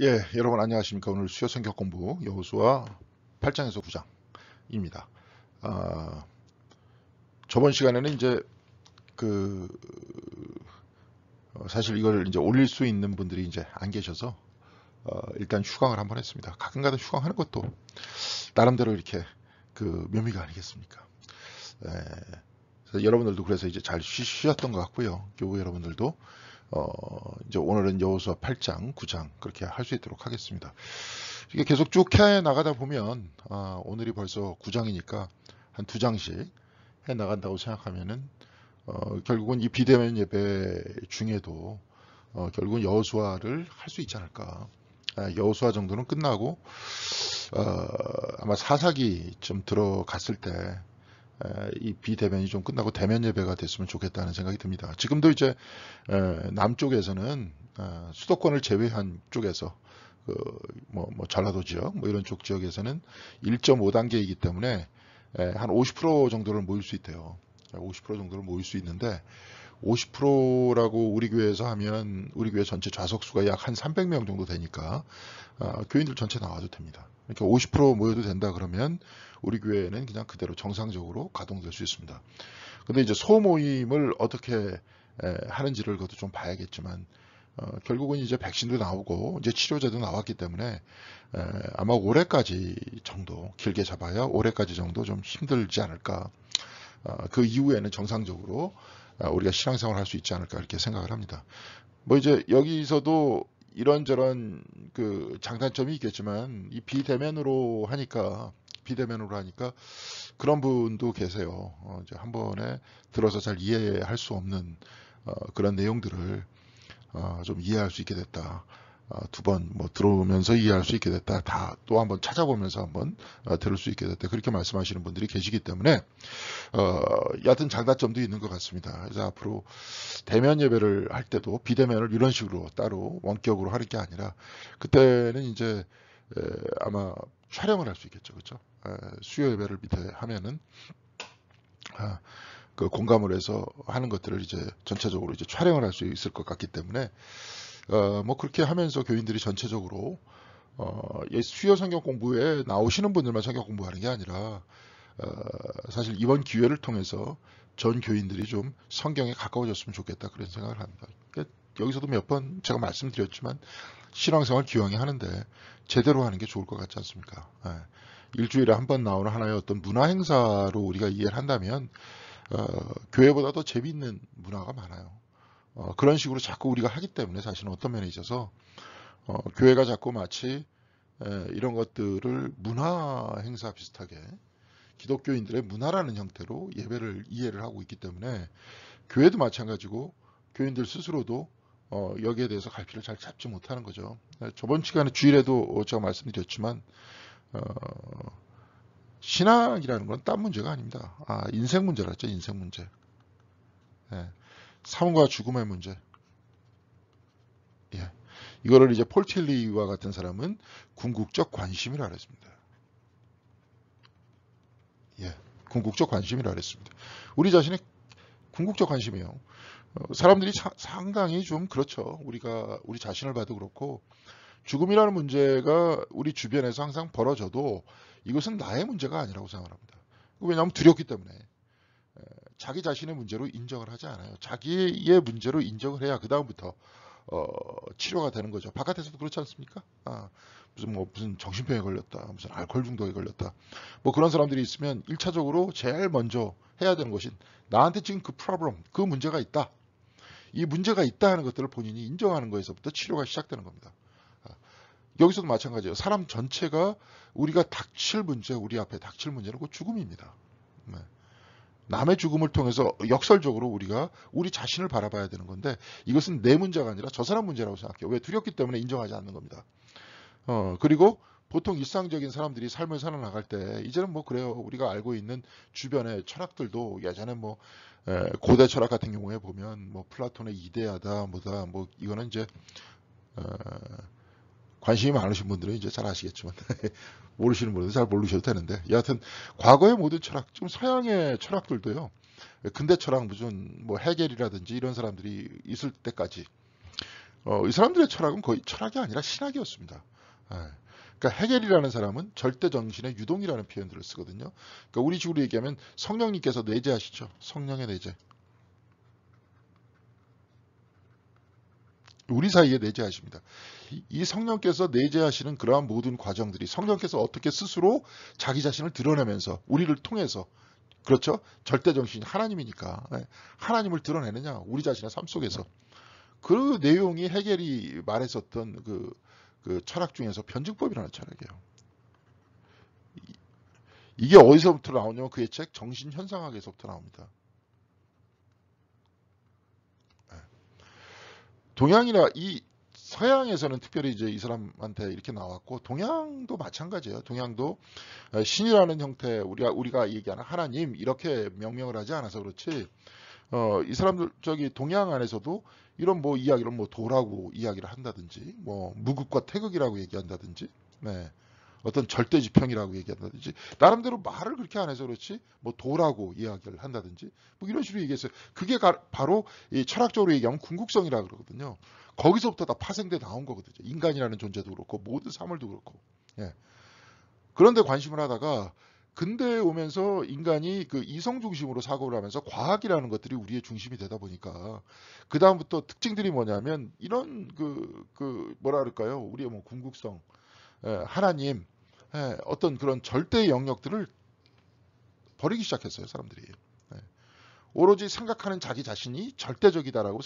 예, 여러분 안녕하십니까. 오늘 수요 성격 공부 여호수아 8장에서 9장입니다. 저번 시간에는 이제 그 사실 이걸 이제 올릴 수 있는 분들이 이제 안 계셔서 일단 휴강을 한번 했습니다. 가끔가다 휴강하는 것도 나름대로 이렇게 그 묘미가 아니겠습니까? 예, 그래서 여러분들도 그래서 이제 잘 쉬었던 것 같고요. 교우 여러분들도 이제 오늘은 여호수아 8장, 9장 그렇게 할 수 있도록 하겠습니다. 이게 계속 쭉 해 나가다 보면 오늘이 벌써 9장이니까 한 2장씩 해 나간다고 생각하면은 결국은 이 비대면 예배 중에도 결국은 여호수아를 할 수 있지 않을까. 여호수아 정도는 끝나고 아마 사사기 좀 들어갔을 때 이 비대면이 좀 끝나고 대면 예배가 됐으면 좋겠다는 생각이 듭니다. 지금도 이제 남쪽에서는 수도권을 제외한 쪽에서 뭐 전라도 지역 뭐 이런 쪽 지역에서는 1.5단계이기 때문에 한 50% 정도를 모일 수 있대요. 50% 정도를 모일 수 있는데 50%라고 우리 교회에서 하면 우리 교회 전체 좌석수가 약 한 300명 정도 되니까 교인들 전체 나와도 됩니다. 이렇게 50% 모여도 된다 그러면 우리 교회는 그냥 그대로 정상적으로 가동될 수 있습니다. 근데 이제 소모임을 어떻게 하는지를 그것도 좀 봐야겠지만 결국은 이제 백신도 나오고 이제 치료제도 나왔기 때문에 아마 올해까지 정도 길게 잡아야 올해까지 정도 좀 힘들지 않을까. 그 이후에는 정상적으로 우리가 신앙생활 할 수 있지 않을까 이렇게 생각을 합니다. 뭐 이제 여기서도 이런저런 그 장단점이 있겠지만 이 비대면으로 하니까 그런 분도 계세요. 이제 한 번에 들어서 잘 이해할 수 없는 그런 내용들을 좀 이해할 수 있게 됐다. 두 번 뭐 들어오면서 이해할 수 있게 됐다. 다 또 한번 찾아보면서 한번 들을 수 있게 됐다. 그렇게 말씀하시는 분들이 계시기 때문에 여하튼 장단점도 있는 것 같습니다. 그래서 앞으로 대면 예배를 할 때도 비대면을 이런 식으로 따로 원격으로 하는 게 아니라 그때는 이제 아마 촬영을 할 수 있겠죠, 그렇죠? 수요 예배를 밑에 하면은 그 공감을 해서 하는 것들을 이제 전체적으로 이제 촬영을 할 수 있을 것 같기 때문에 뭐 그렇게 하면서 교인들이 전체적으로 수요 성경 공부에 나오시는 분들만 성경 공부하는 게 아니라 사실 이번 기회를 통해서 전 교인들이 좀 성경에 가까워졌으면 좋겠다 그런 생각을 합니다. 그러니까 여기서도 몇 번 제가 말씀드렸지만 신앙생활 기왕에 하는데 제대로 하는 게 좋을 것 같지 않습니까? 일주일에 한 번 나오는 하나의 어떤 문화 행사로 우리가 이해를 한다면 교회보다 더 재미있는 문화가 많아요. 그런 식으로 자꾸 우리가 하기 때문에 사실은 어떤 면에 있어서 교회가 자꾸 마치 이런 것들을 문화 행사 비슷하게 기독교인들의 문화라는 형태로 예배를 이해를 하고 있기 때문에 교회도 마찬가지고 교인들 스스로도 여기에 대해서 갈피를 잘 잡지 못하는 거죠. 저번 시간에 주일에도 제가 말씀드렸지만 신앙이라는 건 딴 문제가 아닙니다. 인생 문제라죠. 인생 문제. 삶과 죽음의 문제. 예. 이거를 이제 폴틸리와 같은 사람은 궁극적 관심이라 그랬습니다. 예. 궁극적 관심이라 그랬습니다. 우리 자신의 궁극적 관심이에요. 사람들이 상당히 좀 그렇죠. 우리 자신을 봐도 그렇고 죽음이라는 문제가 우리 주변에서 항상 벌어져도 이것은 나의 문제가 아니라고 생각합니다. 왜냐하면 두렵기 때문에 자기 자신의 문제로 인정을 하지 않아요. 자기의 문제로 인정을 해야 그 다음부터 치료가 되는 거죠. 바깥에서도 그렇지 않습니까? 무슨 정신병에 걸렸다, 무슨 알코올 중독에 걸렸다, 뭐 그런 사람들이 있으면 1차적으로 제일 먼저 해야 되는 것이 나한테 지금 그 프로블럼, 그 문제가 있다. 이 문제가 있다 하는 것들을 본인이 인정하는 것에서부터 치료가 시작되는 겁니다. 여기서도 마찬가지예요. 사람 전체가 우리가 닥칠 문제, 우리 앞에 닥칠 문제는 그 죽음입니다. 네. 남의 죽음을 통해서 역설적으로 우리가 우리 자신을 바라봐야 되는 건데 이것은 내 문제가 아니라 저 사람 문제라고 생각해요. 왜? 두렵기 때문에 인정하지 않는 겁니다. 그리고 보통 일상적인 사람들이 삶을 살아나갈 때 이제는 뭐 그래요. 우리가 알고 있는 주변의 철학들도 예전에 뭐 고대 철학 같은 경우에 보면 뭐 플라톤의 이데아다 뭐다 뭐 이거는 이제 관심이 많으신 분들은 이제 잘 아시겠지만 모르시는 분들은 잘 모르셔도 되는데 여하튼 과거의 모든 철학, 좀 서양의 철학들도요. 근대 철학 무슨 뭐 해겔이라든지 이런 사람들이 있을 때까지 이 사람들의 철학은 거의 철학이 아니라 신학이었습니다. 예. 그러니까 헤겔이라는 사람은 절대 정신의 유동이라는 표현들을 쓰거든요. 그러니까 우리 식으로 얘기하면 성령님께서 내재하시죠. 성령의 내재. 우리 사이에 내재하십니다. 이 성령께서 내재하시는 그러한 모든 과정들이 성령께서 어떻게 스스로 자기 자신을 드러내면서 우리를 통해서 그렇죠? 절대 정신이 하나님이니까 하나님을 드러내느냐 우리 자신의 삶 속에서 그 내용이 헤겔이 말했었던 그 철학 중에서 변증법이라는 철학이에요. 이게 어디서부터 나오냐면 그의 책 정신현상학에서부터 나옵니다. 동양이나 이 서양에서는 특별히 이제 이 사람한테 이렇게 나왔고 동양도 마찬가지예요. 동양도 신이라는 형태 우리가 얘기하는 하나님 이렇게 명명을 하지 않아서 그렇지 이 사람들 저기 동양 안에서도 이런 뭐 이야기를 뭐 도라고 이야기를 한다든지 뭐 무극과 태극이라고 얘기한다든지 네. 어떤 절대지평이라고 얘기한다든지 나름대로 말을 그렇게 안 해서 그렇지 뭐 도라고 이야기를 한다든지 뭐 이런 식으로 얘기했어요. 그게 바로 이 철학적으로 얘기하면 궁극성이라고 그러거든요. 거기서부터 다 파생돼 나온 거거든요. 인간이라는 존재도 그렇고 모든 사물도 그렇고. 예. 그런데 관심을 하다가 근대에 오면서 인간이 그 이성 중심으로 사고를 하면서 과학이라는 것들이 우리의 중심이 되다 보니까 그 다음부터 특징들이 뭐냐면 이런 뭐라 그럴까요? 우리의 뭐 궁극성 하나님 어떤 그런 절대 영역들을 버리기 시작했어요. 사람들이. 오로지 생각하는 자기 자신이 절대적이다라고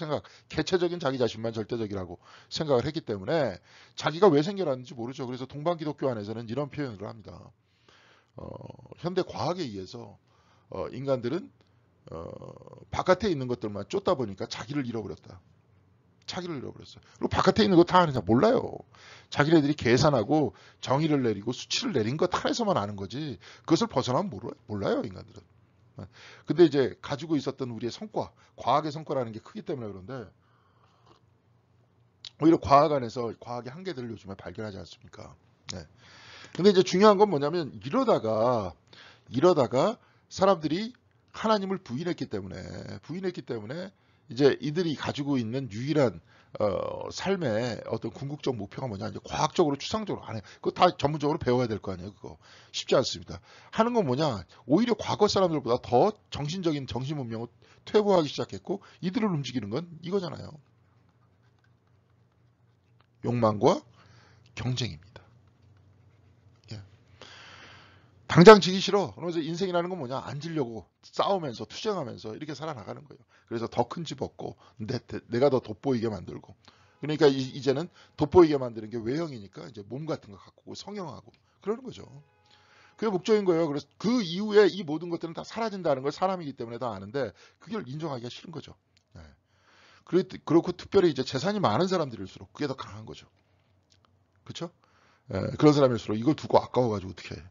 개체적인 자기 자신만 절대적이라고 생각을 했기 때문에 자기가 왜 생겨났는지 모르죠. 그래서 동방 기독교 안에서는 이런 표현을 합니다. 현대 과학에 의해서 인간들은 바깥에 있는 것들만 쫓다 보니까 자기를 잃어버렸다. 자기를 잃어버렸어요. 그리고 바깥에 있는 거 다 아느냐 몰라요. 자기네들이 계산하고 정의를 내리고 수치를 내린 것 하나에서만 아는 거지 그것을 벗어나면 몰라요 인간들은. 근데 이제 가지고 있었던 우리의 성과 과학의 성과라는 게 크기 때문에 그런데 오히려 과학 안에서 과학의 한계들을 요즘에 발견하지 않습니까? 네. 근데 이제 중요한 건 뭐냐면 이러다가 사람들이 하나님을 부인했기 때문에 이제 이들이 가지고 있는 유일한 삶의 어떤 궁극적 목표가 뭐냐 이제 과학적으로 추상적으로 안 해. 그거 다 전문적으로 배워야 될 거 아니에요. 그거 쉽지 않습니다. 하는 건 뭐냐 오히려 과거 사람들보다 더 정신적인 정신 문명을 퇴보하기 시작했고 이들을 움직이는 건 이거잖아요. 욕망과 경쟁입니다. 예. 당장 지기 싫어. 그러면서 인생이라는 건 뭐냐 안 지려고 싸우면서 투쟁하면서 이렇게 살아나가는 거예요. 그래서 더 큰 집 얻고 내가 더 돋보이게 만들고 그러니까 이제는 돋보이게 만드는 게 외형이니까 이제 몸 같은 거 갖고 성형하고 그러는 거죠. 그게 목적인 거예요. 그래서 그 이후에 이 모든 것들은 다 사라진다는 걸 사람이기 때문에 다 아는데 그걸 인정하기가 싫은 거죠. 네. 그렇고 특별히 이제 재산이 많은 사람들일수록 그게 더 강한 거죠. 그렇죠? 그런 사람일수록 이걸 두고 아까워가지고 어떻게 해.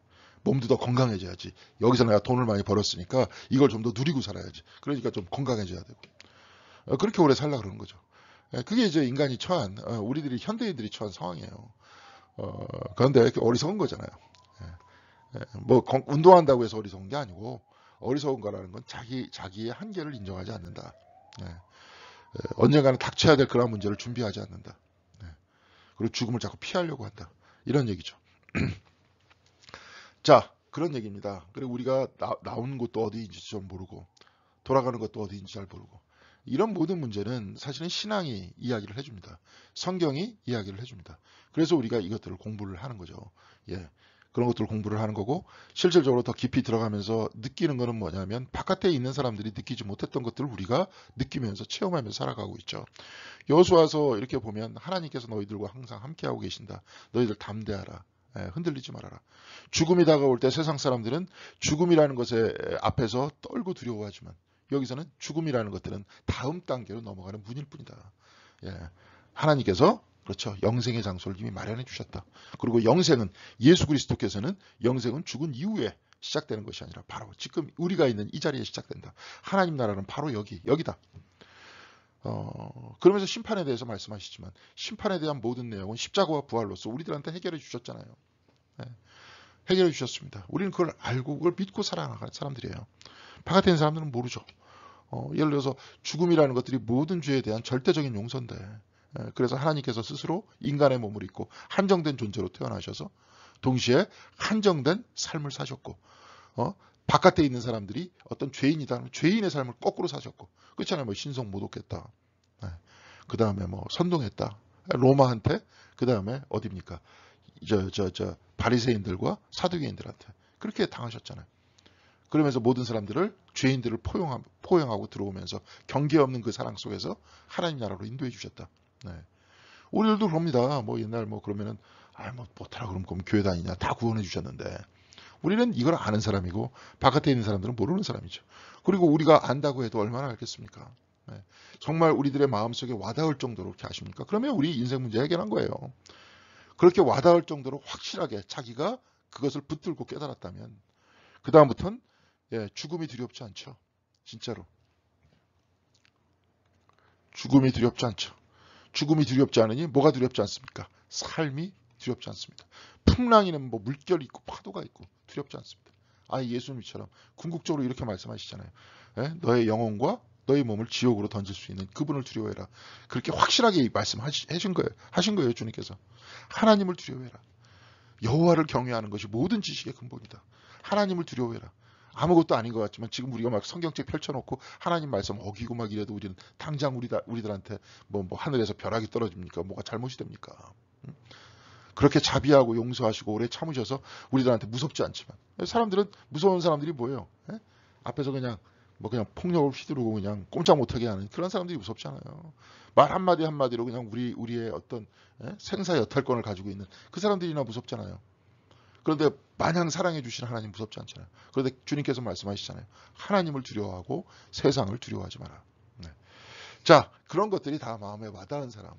몸도 더 건강해져야지. 여기서 내가 돈을 많이 벌었으니까 이걸 좀 더 누리고 살아야지. 그러니까 좀 건강해져야 되고. 그렇게 오래 살라 그러는 거죠. 그게 이제 인간이 처한 우리들이 현대인들이 처한 상황이에요. 그런데 어리석은 거잖아요. 뭐 운동한다고 해서 어리석은 게 아니고 어리석은 거라는 건 자기의 한계를 인정하지 않는다. 언젠가는 닥쳐야 될 그런 문제를 준비하지 않는다. 그리고 죽음을 자꾸 피하려고 한다. 이런 얘기죠. 자, 그런 얘기입니다. 그리고 우리가 나온 곳도 어디인지 좀 모르고 돌아가는 것도 어디인지 잘 모르고 이런 모든 문제는 사실은 신앙이 이야기를 해줍니다. 성경이 이야기를 해줍니다. 그래서 우리가 이것들을 공부를 하는 거죠. 예, 그런 것들을 공부를 하는 거고 실질적으로 더 깊이 들어가면서 느끼는 거는 뭐냐면 바깥에 있는 사람들이 느끼지 못했던 것들을 우리가 느끼면서 체험하면서 살아가고 있죠. 여호수아서 이렇게 보면 하나님께서 너희들과 항상 함께하고 계신다. 너희들 담대하라. 흔들리지 말아라. 죽음이 다가올 때 세상 사람들은 죽음이라는 것에 앞에서 떨고 두려워하지만 여기서는 죽음이라는 것들은 다음 단계로 넘어가는 문일 뿐이다. 예. 하나님께서 그렇죠. 영생의 장소를 이미 마련해 주셨다. 그리고 영생은 예수 그리스도께서는 영생은 죽은 이후에 시작되는 것이 아니라 바로 지금 우리가 있는 이 자리에 시작된다. 하나님 나라는 바로 여기다. 그러면서 심판에 대해서 말씀하시지만 심판에 대한 모든 내용은 십자가와 부활로서 우리들한테 해결해 주셨잖아요. 네. 해결해 주셨습니다. 우리는 그걸 알고 그걸 믿고 살아나가는 사람들이에요. 바깥에 있는 사람들은 모르죠. 예를 들어서 죽음이라는 것들이 모든 죄에 대한 절대적인 용서인데 그래서 하나님께서 스스로 인간의 몸을 입고 한정된 존재로 태어나셔서 동시에 한정된 삶을 사셨고, 바깥에 있는 사람들이 어떤 죄인이다 하면 죄인의 삶을 거꾸로 사셨고, 그렇잖아요. 뭐 신성 모독했다. 그 다음에 뭐 선동했다. 로마한테, 그 다음에 어디입니까? 바리새인들과 사두개인들한테 그렇게 당하셨잖아요. 그러면서 모든 사람들을 죄인들을 포용하고 들어오면서 경계 없는 그 사랑 속에서 하나님 나라로 인도해 주셨다. 우리들도 그럽니다. 뭐 옛날 뭐 그러면은 뭐 못하라 그러면 교회 다니냐 다 구원해 주셨는데 우리는 이걸 아는 사람이고 바깥에 있는 사람들은 모르는 사람이죠. 그리고 우리가 안다고 해도 얼마나 알겠습니까? 정말 우리들의 마음속에 와닿을 정도로 그렇게 아십니까? 그러면 우리 인생 문제 해결한 거예요. 그렇게 와닿을 정도로 확실하게 자기가 그것을 붙들고 깨달았다면 그 다음부터는 죽음이 두렵지 않죠. 진짜로. 죽음이 두렵지 않죠. 죽음이 두렵지 않으니 뭐가 두렵지 않습니까? 삶이 두렵지 않습니다. 풍랑이는 뭐 물결이 있고 파도가 있고 두렵지 않습니다. 예수님처럼 궁극적으로 이렇게 말씀하시잖아요. 너의 영혼과 너의 몸을 지옥으로 던질 수 있는 그분을 두려워해라. 그렇게 확실하게 말씀하신 거예요. 주님께서. 하나님을 두려워해라. 여호와를 경외하는 것이 모든 지식의 근본이다. 하나님을 두려워해라. 아무것도 아닌 것 같지만 지금 우리가 막 성경책 펼쳐놓고 하나님 말씀 어기고 막 이래도 우리는 당장 우리들한테 뭐 하늘에서 벼락이 떨어집니까? 뭐가 잘못이 됩니까? 그렇게 자비하고 용서하시고 오래 참으셔서 우리들한테 무섭지 않지만 사람들은 무서운 사람들이 뭐예요? 앞에서 그냥 폭력을 휘두르고 그냥 꼼짝 못하게 하는 그런 사람들이 무섭잖아요. 말 한마디 한마디로 그냥 우리의 어떤 생사 여탈권을 가지고 있는 그 사람들이나 무섭잖아요. 그런데 마냥 사랑해 주시는 하나님 무섭지 않잖아요. 그런데 주님께서 말씀하시잖아요. 하나님을 두려워하고 세상을 두려워하지 마라. 자, 그런 것들이 다 마음에 와닿은 사람.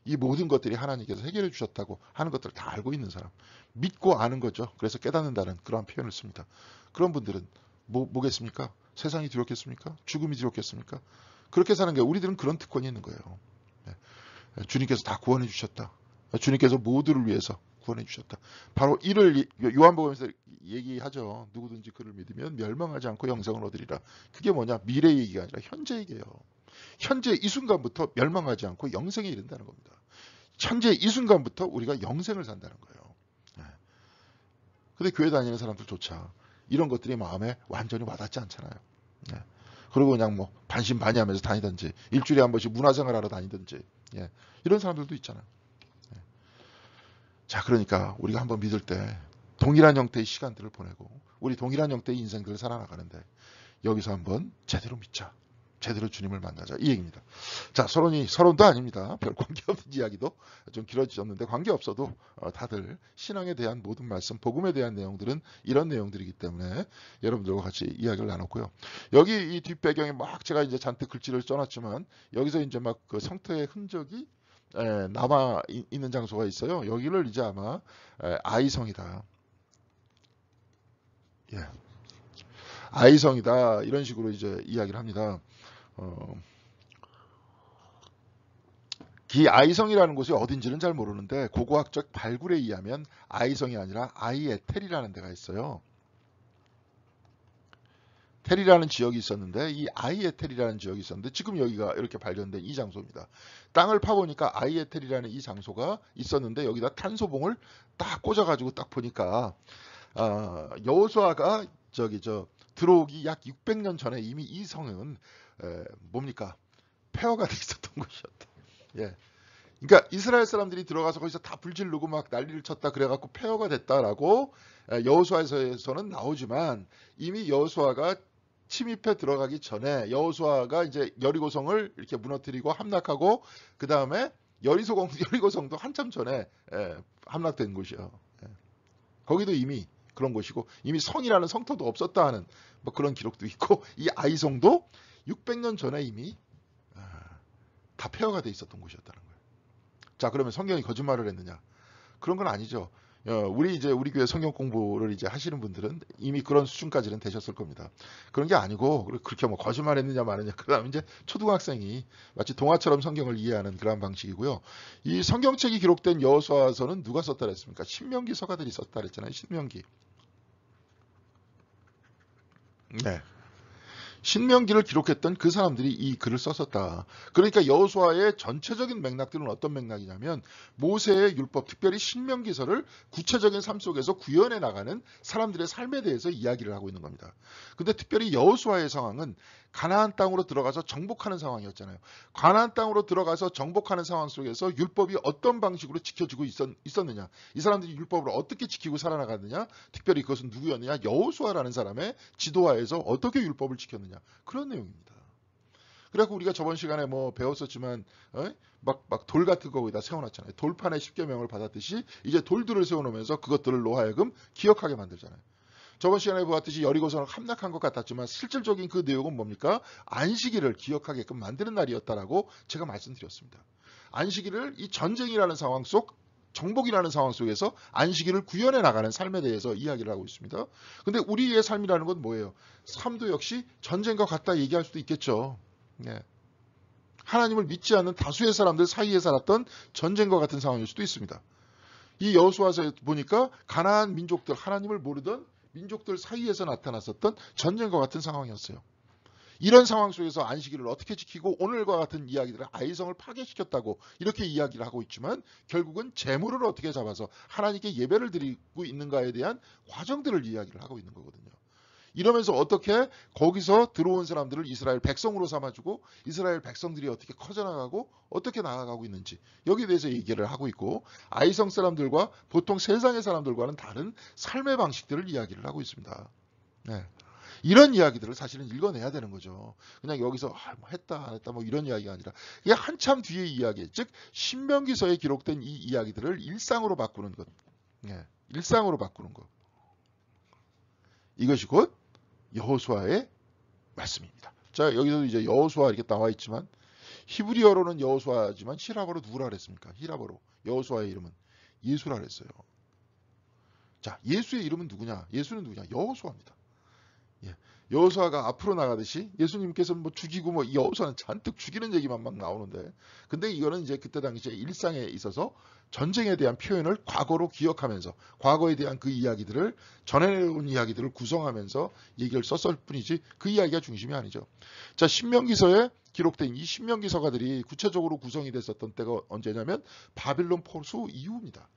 이 모든 것들이 하나님께서 해결해 주셨다고 하는 것들을 다 알고 있는 사람. 믿고 아는 거죠. 그래서 깨닫는다는 그러한 표현을 씁니다. 그런 분들은 뭐겠습니까? 세상이 두렵겠습니까? 죽음이 두렵겠습니까? 그렇게 사는 게 우리들은 그런 특권이 있는 거예요. 주님께서 다 구원해 주셨다. 주님께서 모두를 위해서 구원해 주셨다. 바로 이를 요한복음에서 얘기하죠. 누구든지 그를 믿으면 멸망하지 않고 영생을 얻으리라. 그게 뭐냐? 미래 얘기가 아니라 현재 얘기예요. 현재 이 순간부터 멸망하지 않고 영생에 이른다는 겁니다. 현재 이 순간부터 우리가 영생을 산다는 거예요. 근데 교회 다니는 사람들조차 이런 것들이 마음에 완전히 와닿지 않잖아요. 그리고 그냥 뭐 반신반의하면서 다니든지 일주일에 한 번씩 문화생활하러 다니든지 이런 사람들도 있잖아요. 자, 그러니까 우리가 한번 믿을 때 동일한 형태의 시간들을 보내고 우리 동일한 형태의 인생들을 살아나가는데 여기서 한번 제대로 믿자. 제대로 주님을 만나자. 이 얘기입니다. 자, 서론도 아닙니다. 별 관계없는 이야기도 좀 길어지셨는데 관계없어도 다들 신앙에 대한 모든 말씀, 복음에 대한 내용들은 이런 내용들이기 때문에 여러분들과 같이 이야기를 나눴고요. 여기 이 뒷배경에 막 제가 이제 잔뜩 글씨를 써놨지만 여기서 이제 막 그 성터의 흔적이 남아 있는 장소가 있어요. 여기를 이제 아마 아이성이다. 아이성이다. 이런 식으로 이제 이야기를 합니다. 이 아이성이라는 곳이 어딘지는 잘 모르는데 고고학적 발굴에 의하면 아이성이 아니라 아이에텔이라는 데가 있어요. 텔이라는 지역이 있었는데 이 아이에텔이라는 지역이 있었는데 지금 여기가 이렇게 발견된 이 장소입니다. 땅을 파보니까 아이에텔이라는 이 장소가 있었는데 여기다 탄소봉을 딱 꽂아가지고 딱 보니까 여호수아가 들어오기 약 600년 전에 이미 이 성은 뭡니까? 폐허가 돼 있었던 곳이었다. 그러니까 이스라엘 사람들이 들어가서 거기서 다 불질르고 막 난리를 쳤다 그래갖고 폐허가 됐다라고 여호수아에서는 나오지만 이미 여호수아가 침입해 들어가기 전에 여호수아가 이제 여리고성을 이렇게 무너뜨리고 함락하고 그 다음에 여리고성도 한참 전에 함락된 곳이요. 거기도 이미 그런 곳이고 이미 성이라는 성터도 없었다 하는 뭐 그런 기록도 있고 이 아이성도 600년 전에 이미 다 폐허가 돼 있었던 곳이었다는 거예요. 자, 그러면 성경이 거짓말을 했느냐? 그런 건 아니죠. 우리 교회 성경 공부를 이제 하시는 분들은 이미 그런 수준까지는 되셨을 겁니다. 그런 게 아니고 그렇게 뭐 거짓말했느냐 마느냐. 그다음에 이제 초등학생이 마치 동화처럼 성경을 이해하는 그런 방식이고요. 이 성경책이 기록된 여호수아서는 누가 썼다 그랬습니까? 신명기 서가들이 썼다 그랬잖아요. 신명기. 신명기를 기록했던 그 사람들이 이 글을 썼었다. 그러니까 여호수아의 전체적인 맥락들은 어떤 맥락이냐면 모세의 율법, 특별히 신명기서를 구체적인 삶 속에서 구현해 나가는 사람들의 삶에 대해서 이야기를 하고 있는 겁니다. 근데 특별히 여호수아의 상황은 가나안 땅으로 들어가서 정복하는 상황이었잖아요. 가나안 땅으로 들어가서 정복하는 상황 속에서 율법이 어떤 방식으로 지켜지고 있었느냐, 이 사람들이 율법을 어떻게 지키고 살아나가느냐, 특별히 그것은 누구였느냐, 여호수아라는 사람의 지도하에서 어떻게 율법을 지켰느냐, 그런 내용입니다. 그래갖고 우리가 저번 시간에 뭐 배웠었지만 막 돌 같은 거 거기다 세워놨잖아요. 돌판에 십계명을 받았듯이 이제 돌들을 세워놓으면서 그것들로 하여금 기억하게 만들잖아요. 저번 시간에 보았듯이 여리고성을 함락한 것 같았지만 실질적인 그 내용은 뭡니까? 안식일을 기억하게끔 만드는 날이었다라고 제가 말씀드렸습니다. 안식일을 이 전쟁이라는 상황 속, 정복이라는 상황 속에서 안식일을 구현해 나가는 삶에 대해서 이야기를 하고 있습니다. 근데 우리의 삶이라는 건 뭐예요? 삶도 역시 전쟁과 같다 얘기할 수도 있겠죠. 네. 하나님을 믿지 않는 다수의 사람들 사이에 살았던 전쟁과 같은 상황일 수도 있습니다. 이 여호수아서 보니까 가나안 민족들, 하나님을 모르던 민족들 사이에서 나타났었던 전쟁과 같은 상황이었어요. 이런 상황 속에서 안식일을 어떻게 지키고 오늘과 같은 이야기들을 아이성을 파괴시켰다고 이렇게 이야기를 하고 있지만 결국은 재물을 어떻게 잡아서 하나님께 예배를 드리고 있는가에 대한 과정들을 이야기를 하고 있는 거거든요. 이러면서 어떻게 거기서 들어온 사람들을 이스라엘 백성으로 삼아주고 이스라엘 백성들이 어떻게 커져나가고 어떻게 나아가고 있는지 여기에 대해서 얘기를 하고 있고 아이성 사람들과 보통 세상의 사람들과는 다른 삶의 방식들을 이야기를 하고 있습니다. 네. 이런 이야기들을 사실은 읽어내야 되는 거죠. 그냥 여기서 뭐 했다 안 했다 뭐 이런 이야기가 아니라 이게 한참 뒤의 이야기, 즉 신명기서에 기록된 이 이야기들을 일상으로 바꾸는 것. 네. 일상으로 바꾸는 것. 이것이 곧 여호수아의 말씀입니다. 자, 여기서도 이제 여호수아 이렇게 나와 있지만 히브리어로는 여호수아지만 히라버로 누구라 그랬습니까? 히라버로 여호수아의 이름은 예수라 그랬어요. 자, 예수의 이름은 누구냐? 예수는 누구냐? 여호수아입니다. 예. 여호수아가 앞으로 나가듯이 예수님께서는 뭐 죽이고 뭐 여호수아는 잔뜩 죽이는 얘기만 막 나오는데 근데 이거는 이제 그때 당시에 일상에 있어서 전쟁에 대한 표현을 과거로 기억하면서 과거에 대한 그 이야기들을 전해온 이야기들을 구성하면서 얘기를 썼을 뿐이지 그 이야기가 중심이 아니죠. 자, 신명기서에 기록된 이 신명기서가들이 구체적으로 구성이 됐었던 때가 언제냐면 바빌론 포수 이후입니다.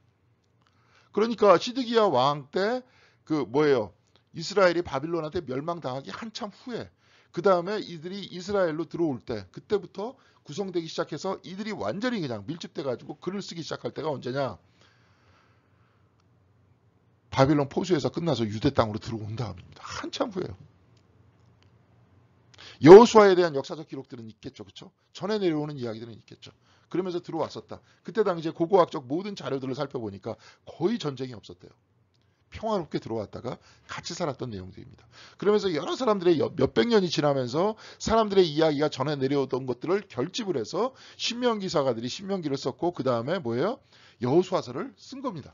그러니까 시드기야 왕 때 그 뭐예요? 이스라엘이 바빌론한테 멸망당하기 한참 후에 그 다음에 이들이 이스라엘로 들어올 때 그때부터 구성되기 시작해서 이들이 완전히 그냥 밀집돼 가지고 글을 쓰기 시작할 때가 언제냐? 바빌론 포수에서 끝나서 유대 땅으로 들어온 다음입니다. 한참 후에요. 여호수아에 대한 역사적 기록들은 있겠죠. 그렇죠? 전해 내려오는 이야기들은 있겠죠. 그러면서 들어왔었다. 그때 당시에 고고학적 모든 자료들을 살펴보니까 거의 전쟁이 없었대요. 평화롭게 들어왔다가 같이 살았던 내용들입니다. 그러면서 여러 사람들의 몇백 년이 지나면서 사람들의 이야기가 전해 내려오던 것들을 결집을 해서 신명기사가들이 신명기를 썼고 그 다음에 뭐예요? 여호수아서를 쓴 겁니다.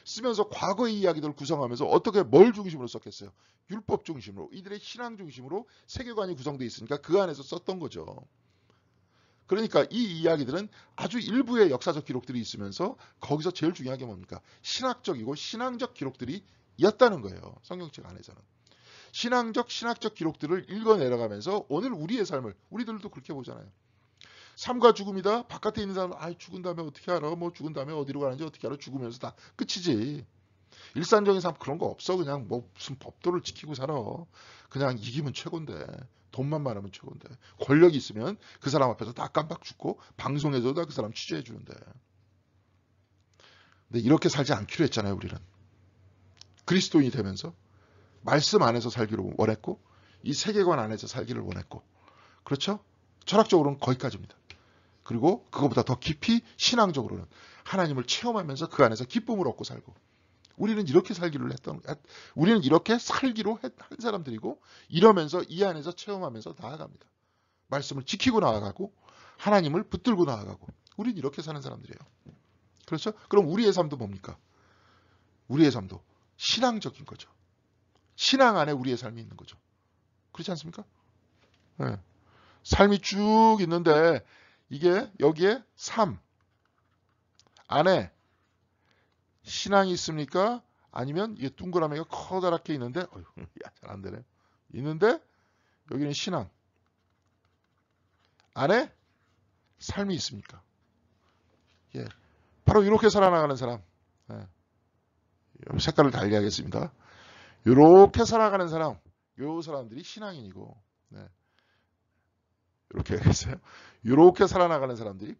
쓰면서 과거의 이야기들을 구성하면서 어떻게 뭘 중심으로 썼겠어요? 율법 중심으로, 이들의 신앙 중심으로 세계관이 구성되어 있으니까 그 안에서 썼던 거죠. 그러니까 이 이야기들은 아주 일부의 역사적 기록들이 있으면서 거기서 제일 중요한 게 뭡니까? 신학적이고 신앙적 기록들이 였다는 거예요. 성경책 안에서는. 신학적 기록들을 읽어 내려가면서 오늘 우리의 삶을 우리들도 그렇게 보잖아요. 삶과 죽음이다. 바깥에 있는 사람은 죽은 다음에 어떻게 알아? 뭐 죽은 다음에 어디로 가는지 어떻게 알아? 죽으면서 다 끝이지. 일상적인 삶 그런 거 없어. 그냥 뭐 무슨 법도를 지키고 살아. 그냥 이기면 최고인데. 돈만 많으면 최고인데. 권력이 있으면 그 사람 앞에서 다 깜빡 죽고 방송에서도 다 그 사람 취재해 주는데. 근데 이렇게 살지 않기로 했잖아요. 우리는. 그리스도인이 되면서 말씀 안에서 살기를 원했고 이 세계관 안에서 살기를 원했고 그렇죠? 철학적으로는 거기까지입니다. 그리고 그거보다 더 깊이 신앙적으로는 하나님을 체험하면서 그 안에서 기쁨을 얻고 살고 우리는 이렇게 살기로 우리는 이렇게 살기로 한 사람들이고 이러면서 이 안에서 체험하면서 나아갑니다. 말씀을 지키고 나아가고 하나님을 붙들고 나아가고 우리는 이렇게 사는 사람들이에요. 그렇죠? 그럼 우리의 삶도 뭡니까? 우리의 삶도 신앙적인 거죠. 신앙 안에 우리의 삶이 있는 거죠. 그렇지 않습니까? 네. 삶이 쭉 있는데 이게 여기에 삶 안에 신앙이 있습니까? 아니면 이게 동그라미가 커다랗게 있는데 잘 안 되네. 있는데 여기는 신앙 안에 삶이 있습니까? 예. 바로 이렇게 살아나가는 사람. 예. 색깔을 달리 하겠습니다. 이렇게 살아가는 사람, 요 사람들이 신앙인이고, 네. 이렇게 했어요. 이렇게 살아나가는 사람들이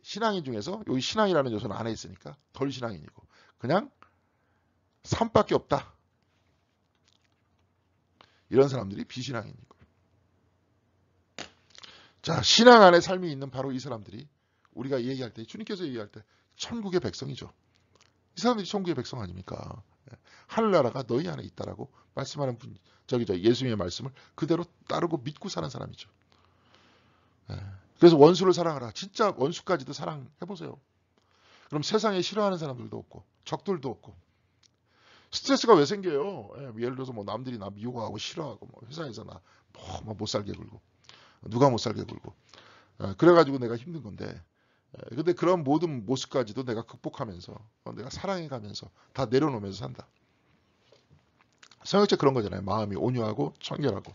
신앙인 중에서 여기 신앙이라는 요소는 안에 있으니까 덜 신앙인이고, 그냥 삶밖에 없다. 이런 사람들이 비신앙인이고. 자, 신앙 안에 삶이 있는 바로 이 사람들이 우리가 얘기할 때, 주님께서 얘기할 때 천국의 백성이죠. 이 사람들이 천국의 백성 아닙니까? 하늘나라가 너희 안에 있다라고 말씀하는 분, 예수님의 말씀을 그대로 따르고 믿고 사는 사람이죠. 그래서 원수를 사랑하라. 진짜 원수까지도 사랑해보세요. 그럼 세상에 싫어하는 사람들도 없고, 적들도 없고. 스트레스가 왜 생겨요? 예를 들어서 뭐 남들이 나 미워하고 싫어하고, 뭐 회사에서 나 못 살게 굴고, 누가 못 살게 굴고. 그래가지고 내가 힘든 건데, 근데 그런 모든 모습까지도 내가 극복하면서, 내가 사랑해가면서 다 내려놓으면서 산다. 성역책 그런 거잖아요. 마음이 온유하고 청결하고,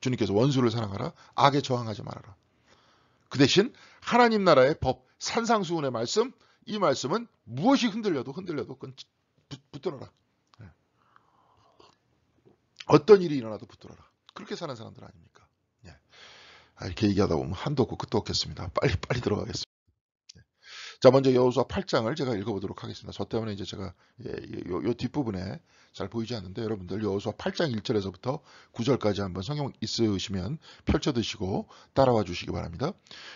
주님께서 원수를 사랑하라, 악에 저항하지 말아라. 그 대신 하나님 나라의 법, 산상수훈의 말씀, 이 말씀은 무엇이 흔들려도 그건 붙들어라. 어떤 일이 일어나도 붙들어라. 그렇게 사는 사람들 아닙니까? 이렇게 얘기하다 보면 한도 없고 끝도 없겠습니다. 빨리 들어가겠습니다. 자, 먼저 여호수아 8장을 제가 읽어보도록 하겠습니다. 저 때문에 이제 제가 요 뒷부분에 잘 보이지 않는데, 여러분들 여호수아 8장 1절에서부터 9절까지 한번 성경 있으시면 펼쳐드시고 따라와 주시기 바랍니다.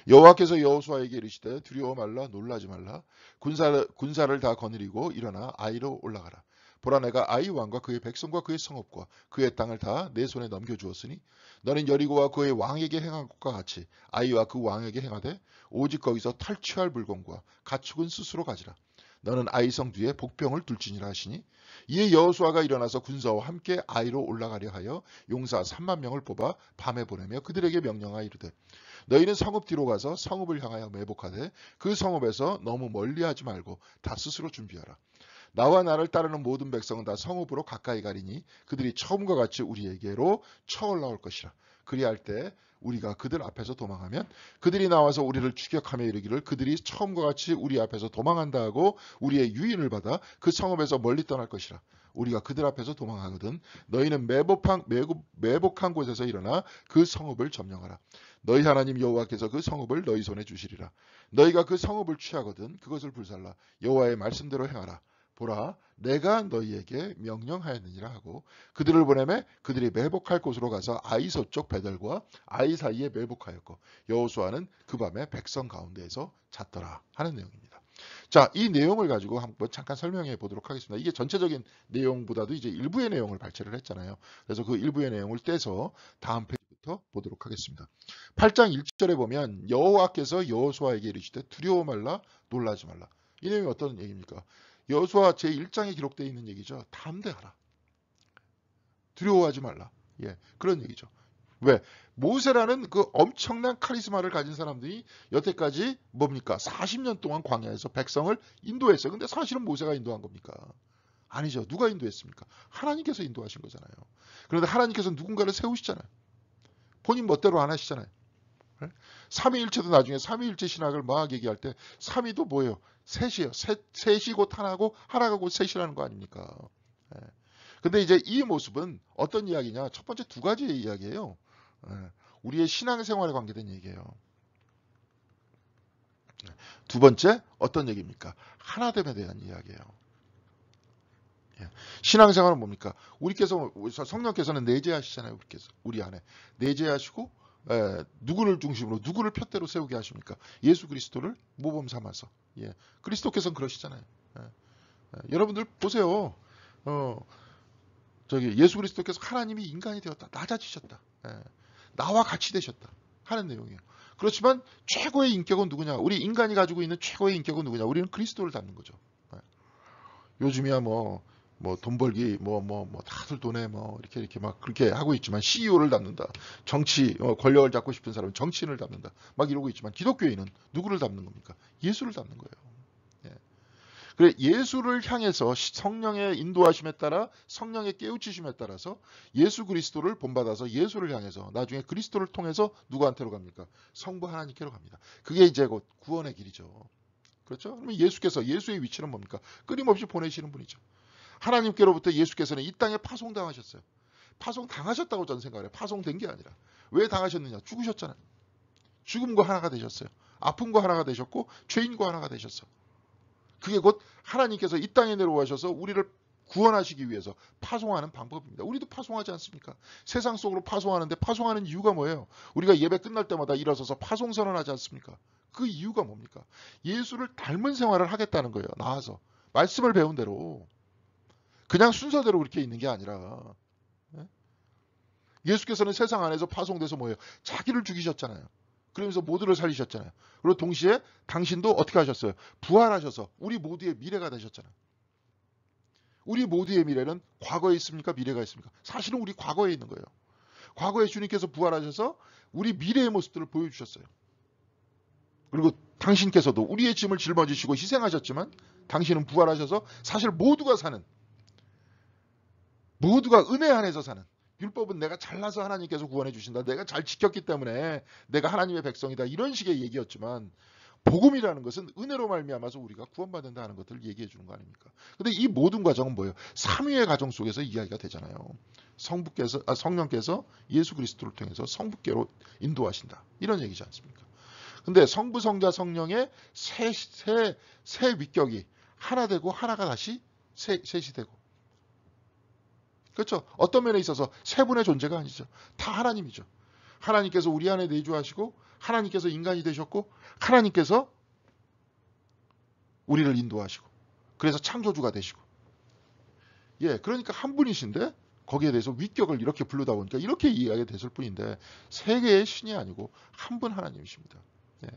여호와께서 여호수아에게 이르시되 두려워 말라, 놀라지 말라. 군사를 다 거느리고 일어나 아이로 올라가라. 보라, 내가 아이 왕과 그의 백성과 그의 성읍과 그의 땅을 다 내 손에 넘겨주었으니 너는 여리고와 그의 왕에게 행한 것과 같이 아이와 그 왕에게 행하되 오직 거기서 탈취할 물건과 가축은 스스로 가지라. 너는 아이성 뒤에 복병을 둘지니라 하시니, 이에 여호수아가 일어나서 군사와 함께 아이로 올라가려 하여 용사 3만 명을 뽑아 밤에 보내며 그들에게 명령하여 이르되, 너희는 성읍 뒤로 가서 성읍을 향하여 매복하되 그 성읍에서 너무 멀리하지 말고 다 스스로 준비하라. 나와 나를 따르는 모든 백성은 다 성읍으로 가까이 가리니 그들이 처음과 같이 우리에게로 쳐올라올 것이라. 그리할 때 우리가 그들 앞에서 도망하면 그들이 나와서 우리를 추격하며 이르기를 그들이 처음과 같이 우리 앞에서 도망한다 하고 우리의 유인을 받아 그 성읍에서 멀리 떠날 것이라. 우리가 그들 앞에서 도망하거든 너희는 매복한 곳에서 일어나 그 성읍을 점령하라. 너희 하나님 여호와께서 그 성읍을 너희 손에 주시리라. 너희가 그 성읍을 취하거든 그것을 불살라 여호와의 말씀대로 행하라. 보라, 내가 너희에게 명령하였느니라 하고 그들을 보내매 그들이 매복할 곳으로 가서 아이 서쪽 베델과 아이 사이에 매복하였고 여호수아는 그 밤에 백성 가운데에서 잤더라 하는 내용입니다. 자, 이 내용을 가지고 한번 잠깐 설명해 보도록 하겠습니다. 이게 전체적인 내용보다도 이제 일부의 내용을 발췌를 했잖아요. 그래서 그 일부의 내용을 떼서 다음 페이지부터 보도록 하겠습니다. 8장 1절에 보면 여호와께서 여호수아에게 이르시되 두려워 말라, 놀라지 말라. 이 내용이 어떤 얘기입니까? 여호수아 제1장에 기록되어 있는 얘기죠. 담대하라. 두려워하지 말라. 그런 얘기죠. 왜? 모세라는 그 엄청난 카리스마를 가진 사람들이 여태까지 뭡니까? 40년 동안 광야에서 백성을 인도했어요. 근데 사실은 모세가 인도한 겁니까? 아니죠. 누가 인도했습니까? 하나님께서 인도하신 거잖아요. 그런데 하나님께서 누군가를 세우시잖아요. 본인 멋대로 안 하시잖아요. 삼위일체도 나중에 삼위일체 신학을 막 얘기할 때 삼위도 뭐예요? 셋이에요. 셋이 곧 하나고 하나가 곧 셋이라는 거 아닙니까? 근데 이제 이 모습은 어떤 이야기냐? 첫 번째 두 가지의 이야기예요. 우리의 신앙생활에 관계된 얘기예요. 두 번째 어떤 얘기입니까? 하나됨에 대한 이야기예요. 신앙생활은 뭡니까? 성령께서는 내재하시잖아요. 우리 안에 내재하시고 누구를 중심으로 누구를 표대로 세우게 하십니까? 예수 그리스도를 모범 삼아서. 그리스도께서는 그러시잖아요. 여러분들 보세요. 예수 그리스도께서 하나님이 인간이 되었다. 낮아지셨다. 나와 같이 되셨다. 하는 내용이에요. 그렇지만 최고의 인격은 누구냐? 우리 인간이 가지고 있는 최고의 인격은 누구냐? 우리는 그리스도를 닮는 거죠. 요즘이야 돈 벌기, 다들 돈에 이렇게 막 그렇게 하고 있지만 CEO를 닮는다. 정치, 권력을 잡고 싶은 사람은 정치인을 닮는다. 막 이러고 있지만 기독교인은 누구를 닮는 겁니까? 예수를 닮는 거예요. 그래 예수를 향해서 성령의 인도하심에 따라 성령의 깨우치심에 따라서 예수 그리스도를 본받아서 예수를 향해서 나중에 그리스도를 통해서 누구한테로 갑니까? 성부 하나님께로 갑니다. 그게 이제 곧 구원의 길이죠. 그렇죠? 그러면 예수께서 예수의 위치는 뭡니까? 끊임없이 보내시는 분이죠. 하나님께로부터 예수께서는 이 땅에 파송당하셨어요. 파송당하셨다고 저는 생각해요. 파송된 게 아니라. 왜 당하셨느냐? 죽으셨잖아요. 죽음과 하나가 되셨어요. 아픔과 하나가 되셨고 죄인과 하나가 되셨어. 그게 곧 하나님께서 이 땅에 내려오셔서 우리를 구원하시기 위해서 파송하는 방법입니다. 우리도 파송하지 않습니까? 세상 속으로 파송하는데 파송하는 이유가 뭐예요? 우리가 예배 끝날 때마다 일어서서 파송 선언하지 않습니까? 그 이유가 뭡니까? 예수를 닮은 생활을 하겠다는 거예요. 나와서. 말씀을 배운 대로. 그냥 순서대로 그렇게 있는 게 아니라. 예수께서는 세상 안에서 파송돼서 뭐예요? 자기를 죽이셨잖아요. 그러면서 모두를 살리셨잖아요. 그리고 동시에 당신도 어떻게 하셨어요? 부활하셔서 우리 모두의 미래가 되셨잖아요. 우리 모두의 미래는 과거에 있습니까? 미래가 있습니까? 사실은 우리 과거에 있는 거예요. 과거에 주님께서 부활하셔서 우리 미래의 모습들을 보여주셨어요. 그리고 당신께서도 우리의 짐을 짊어지시고 희생하셨지만 당신은 부활하셔서 사실 모두가 은혜 안에서 사는, 율법은 내가 잘나서 하나님께서 구원해 주신다. 내가 잘 지켰기 때문에 내가 하나님의 백성이다. 이런 식의 얘기였지만 복음이라는 것은 은혜로 말미암아서 우리가 구원받는다는 것들을 얘기해 주는 거 아닙니까? 근데 이 모든 과정은 뭐예요? 삼위의 가정 속에서 이야기가 되잖아요. 성령께서 예수 그리스도를 통해서 성부께로 인도하신다. 이런 얘기지 않습니까? 근데 성부, 성자, 성령의 세 위격이 하나 되고 하나가 다시 셋이 되고. 그렇죠? 어떤 면에 있어서 세 분의 존재가 아니죠. 다 하나님이죠. 하나님께서 우리 안에 내주하시고 하나님께서 인간이 되셨고 하나님께서 우리를 인도하시고 그래서 창조주가 되시고 예, 그러니까 한 분이신데 거기에 대해서 위격을 이렇게 부르다 보니까 이렇게 이해하게 됐을 뿐인데 세 개의 신이 아니고 한 분 하나님이십니다. 예.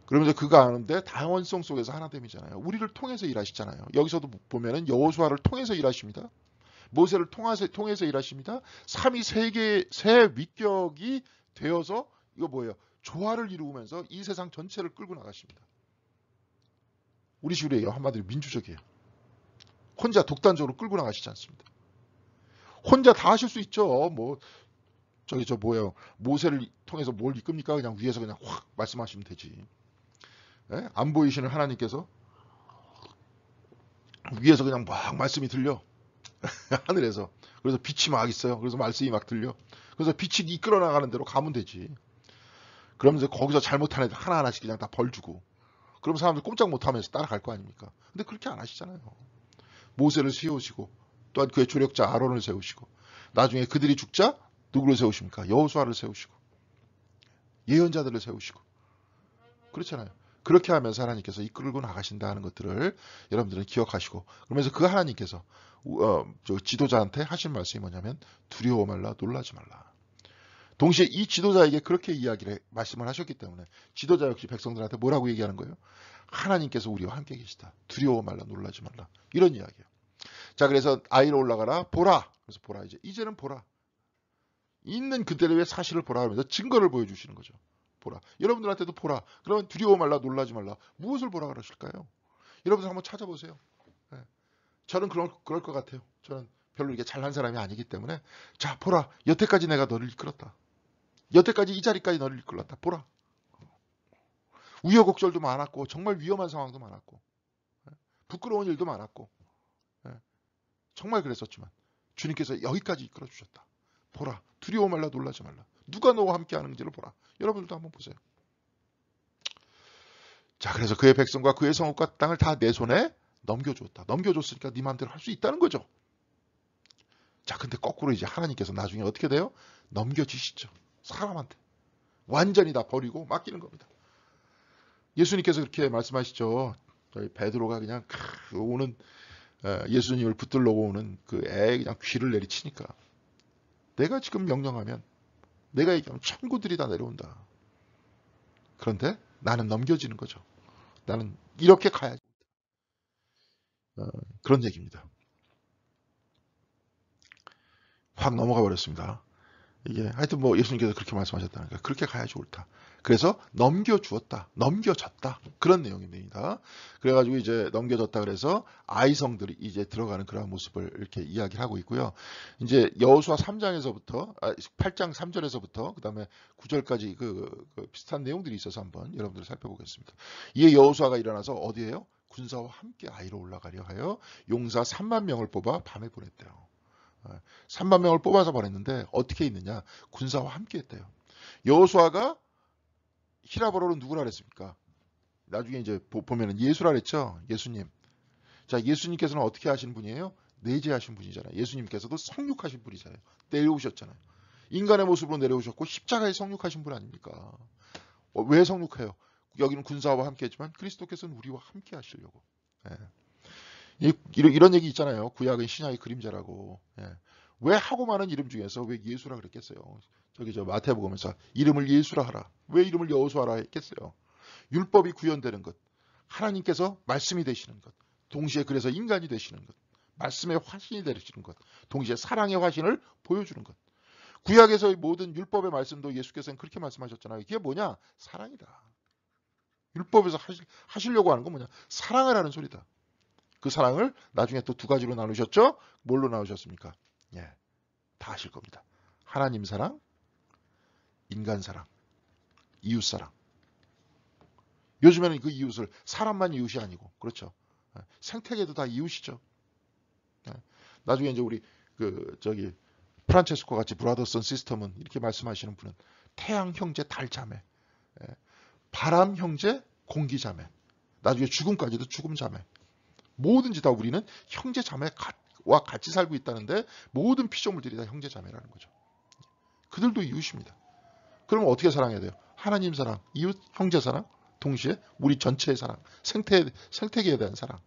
그러면서 그 가운데 다원성 속에서 하나됨이잖아요. 우리를 통해서 일하시잖아요. 여기서도 보면은 여호수아를 통해서 일하십니다. 모세를 통해서 일하십니다. 삼위 세 위격이 되어서 이거 뭐예요? 조화를 이루면서 이 세상 전체를 끌고 나가십니다. 우리 식으로 얘기하면 한마디로 민주적이에요. 혼자 독단적으로 끌고 나가시지 않습니다. 혼자 다 하실 수 있죠. 뭐 뭐예요? 모세를 통해서 뭘 이끕니까? 그냥 위에서 그냥 확 말씀하시면 되지. 예? 안 보이시는 하나님께서 위에서 그냥 막 말씀이 들려. 하늘에서. 그래서 빛이 막 있어요. 그래서 말씀이 막 들려. 그래서 빛이 이끌어 나가는 대로 가면 되지. 그러면서 거기서 잘못하는 애들 하나하나씩 그냥 다 벌 주고. 그럼 사람들 꼼짝 못하면서 따라갈 거 아닙니까? 근데 그렇게 안 하시잖아요. 모세를 세우시고 또한 그의 조력자 아론을 세우시고 나중에 그들이 죽자 누구를 세우십니까? 여호수아를 세우시고 예언자들을 세우시고 그렇잖아요. 그렇게 하면서 하나님께서 이끌고 나가신다는 것들을 여러분들은 기억하시고 그러면서 그 하나님께서 지도자한테 하신 말씀이 뭐냐면 두려워 말라 놀라지 말라. 동시에 이 지도자에게 그렇게 말씀을 하셨기 때문에 지도자 역시 백성들한테 뭐라고 얘기하는 거예요? 하나님께서 우리와 함께 계시다. 두려워 말라 놀라지 말라. 이런 이야기예요. 자, 그래서 아이로 올라가라 보라. 그래서 보라 이제는 보라. 있는 그대로의 사실을 보라 하면서 증거를 보여주시는 거죠. 보라. 여러분들한테도 보라. 그러면 두려워 말라 놀라지 말라. 무엇을 보라 그러실까요? 여러분들 한번 찾아보세요. 네. 저는 그럴 것 같아요. 저는 별로 이게 잘난 사람이 아니기 때문에 자 보라. 여태까지 내가 너를 이끌었다. 여태까지 이 자리까지 너를 이끌었다. 보라. 우여곡절도 많았고 정말 위험한 상황도 많았고 부끄러운 일도 많았고 정말 그랬었지만 주님께서 여기까지 이끌어 주셨다. 보라. 두려워 말라 놀라지 말라. 누가 너와 함께 하는지를 보라. 여러분들도 한번 보세요. 자, 그래서 그의 백성과 그의 성읍과 땅을 다 내 손에 넘겨줬다. 넘겨줬으니까 네 마음대로 할 수 있다는 거죠. 자, 근데 거꾸로 이제 하나님께서 나중에 어떻게 돼요? 넘겨지시죠. 사람한테. 완전히 다 버리고 맡기는 겁니다. 예수님께서 그렇게 말씀하시죠. 저희 베드로가 그냥 오는 예수님을 붙들려고 오는 그 애에 그냥 귀를 내리치니까 내가 지금 명령하면 내가 얘기하면 천구들이 다 내려온다. 그런데 나는 넘겨지는 거죠. 나는 이렇게 가야지. 그런 얘기입니다. 확 넘어가 버렸습니다. 이게 하여튼 뭐 예수님께서 그렇게 말씀하셨다니까 그렇게 가야지 옳다. 그래서 넘겨주었다, 넘겨졌다, 그런 내용입니다. 그래가지고 이제 넘겨졌다 그래서 아이성들이 이제 들어가는 그런 모습을 이렇게 이야기를 하고 있고요. 이제 여호수아 3장에서부터 8장 3절에서부터 그 다음에 9절까지 그 비슷한 내용들이 있어서 한번 여러분들 살펴보겠습니다. 이에 여호수아가 일어나서 어디에요? 군사와 함께 아이로 올라가려 하여 용사 3만 명을 뽑아 밤에 보냈대요. 3만 명을 뽑아서 보냈는데 어떻게 있느냐? 군사와 함께 했대요. 여호수아가 히라보로는 누구라 그랬습니까? 나중에 이제 보면은 예수라 그랬죠. 예수님. 자, 예수님께서는 어떻게 하신 분이에요? 내재하신 분이잖아요. 예수님께서도 성육하신 분이잖아요. 내려오셨잖아요. 인간의 모습으로 내려오셨고 십자가에 성육하신 분 아닙니까? 왜 성육해요? 여기는 군사와 함께 했지만 그리스도께서는 우리와 함께 하시려고. 예. 이런 얘기 있잖아요. 구약은 신약의 그림자라고. 예. 왜 하고 많은 이름 중에서 왜 예수라 그랬겠어요? 저기 저 마태복음에서 이름을 예수라 하라. 왜 이름을 여호수아라 했겠어요? 율법이 구현되는 것, 하나님께서 말씀이 되시는 것, 동시에 그래서 인간이 되시는 것, 말씀의 화신이 되시는 것, 동시에 사랑의 화신을 보여주는 것. 구약에서의 모든 율법의 말씀도 예수께서는 그렇게 말씀하셨잖아요. 이게 뭐냐? 사랑이다. 율법에서 하시려고 하는 건 뭐냐? 사랑을 하는 소리다. 그 사랑을 나중에 또 두 가지로 나누셨죠? 뭘로 나누셨습니까? 예, 다 하실 겁니다. 하나님 사랑, 인간 사랑, 이웃 사랑. 요즘에는 그 이웃을 사람만 이웃이 아니고 그렇죠. 생태계도 다 이웃이죠. 나중에 이제 우리 저기 프란체스코 같이 브라더스 앤 시스템은 이렇게 말씀하시는 분은 태양 형제 달 자매, 바람 형제 공기 자매, 나중에 죽음까지도 죽음 자매. 뭐든지 다 우리는 형제 자매와 같이 살고 있다는데 모든 피조물들이 다 형제 자매라는 거죠. 그들도 이웃입니다. 그러면 어떻게 사랑해야 돼요? 하나님 사랑, 이웃 형제 사랑, 동시에 우리 전체의 사랑, 생태계에 대한 사랑.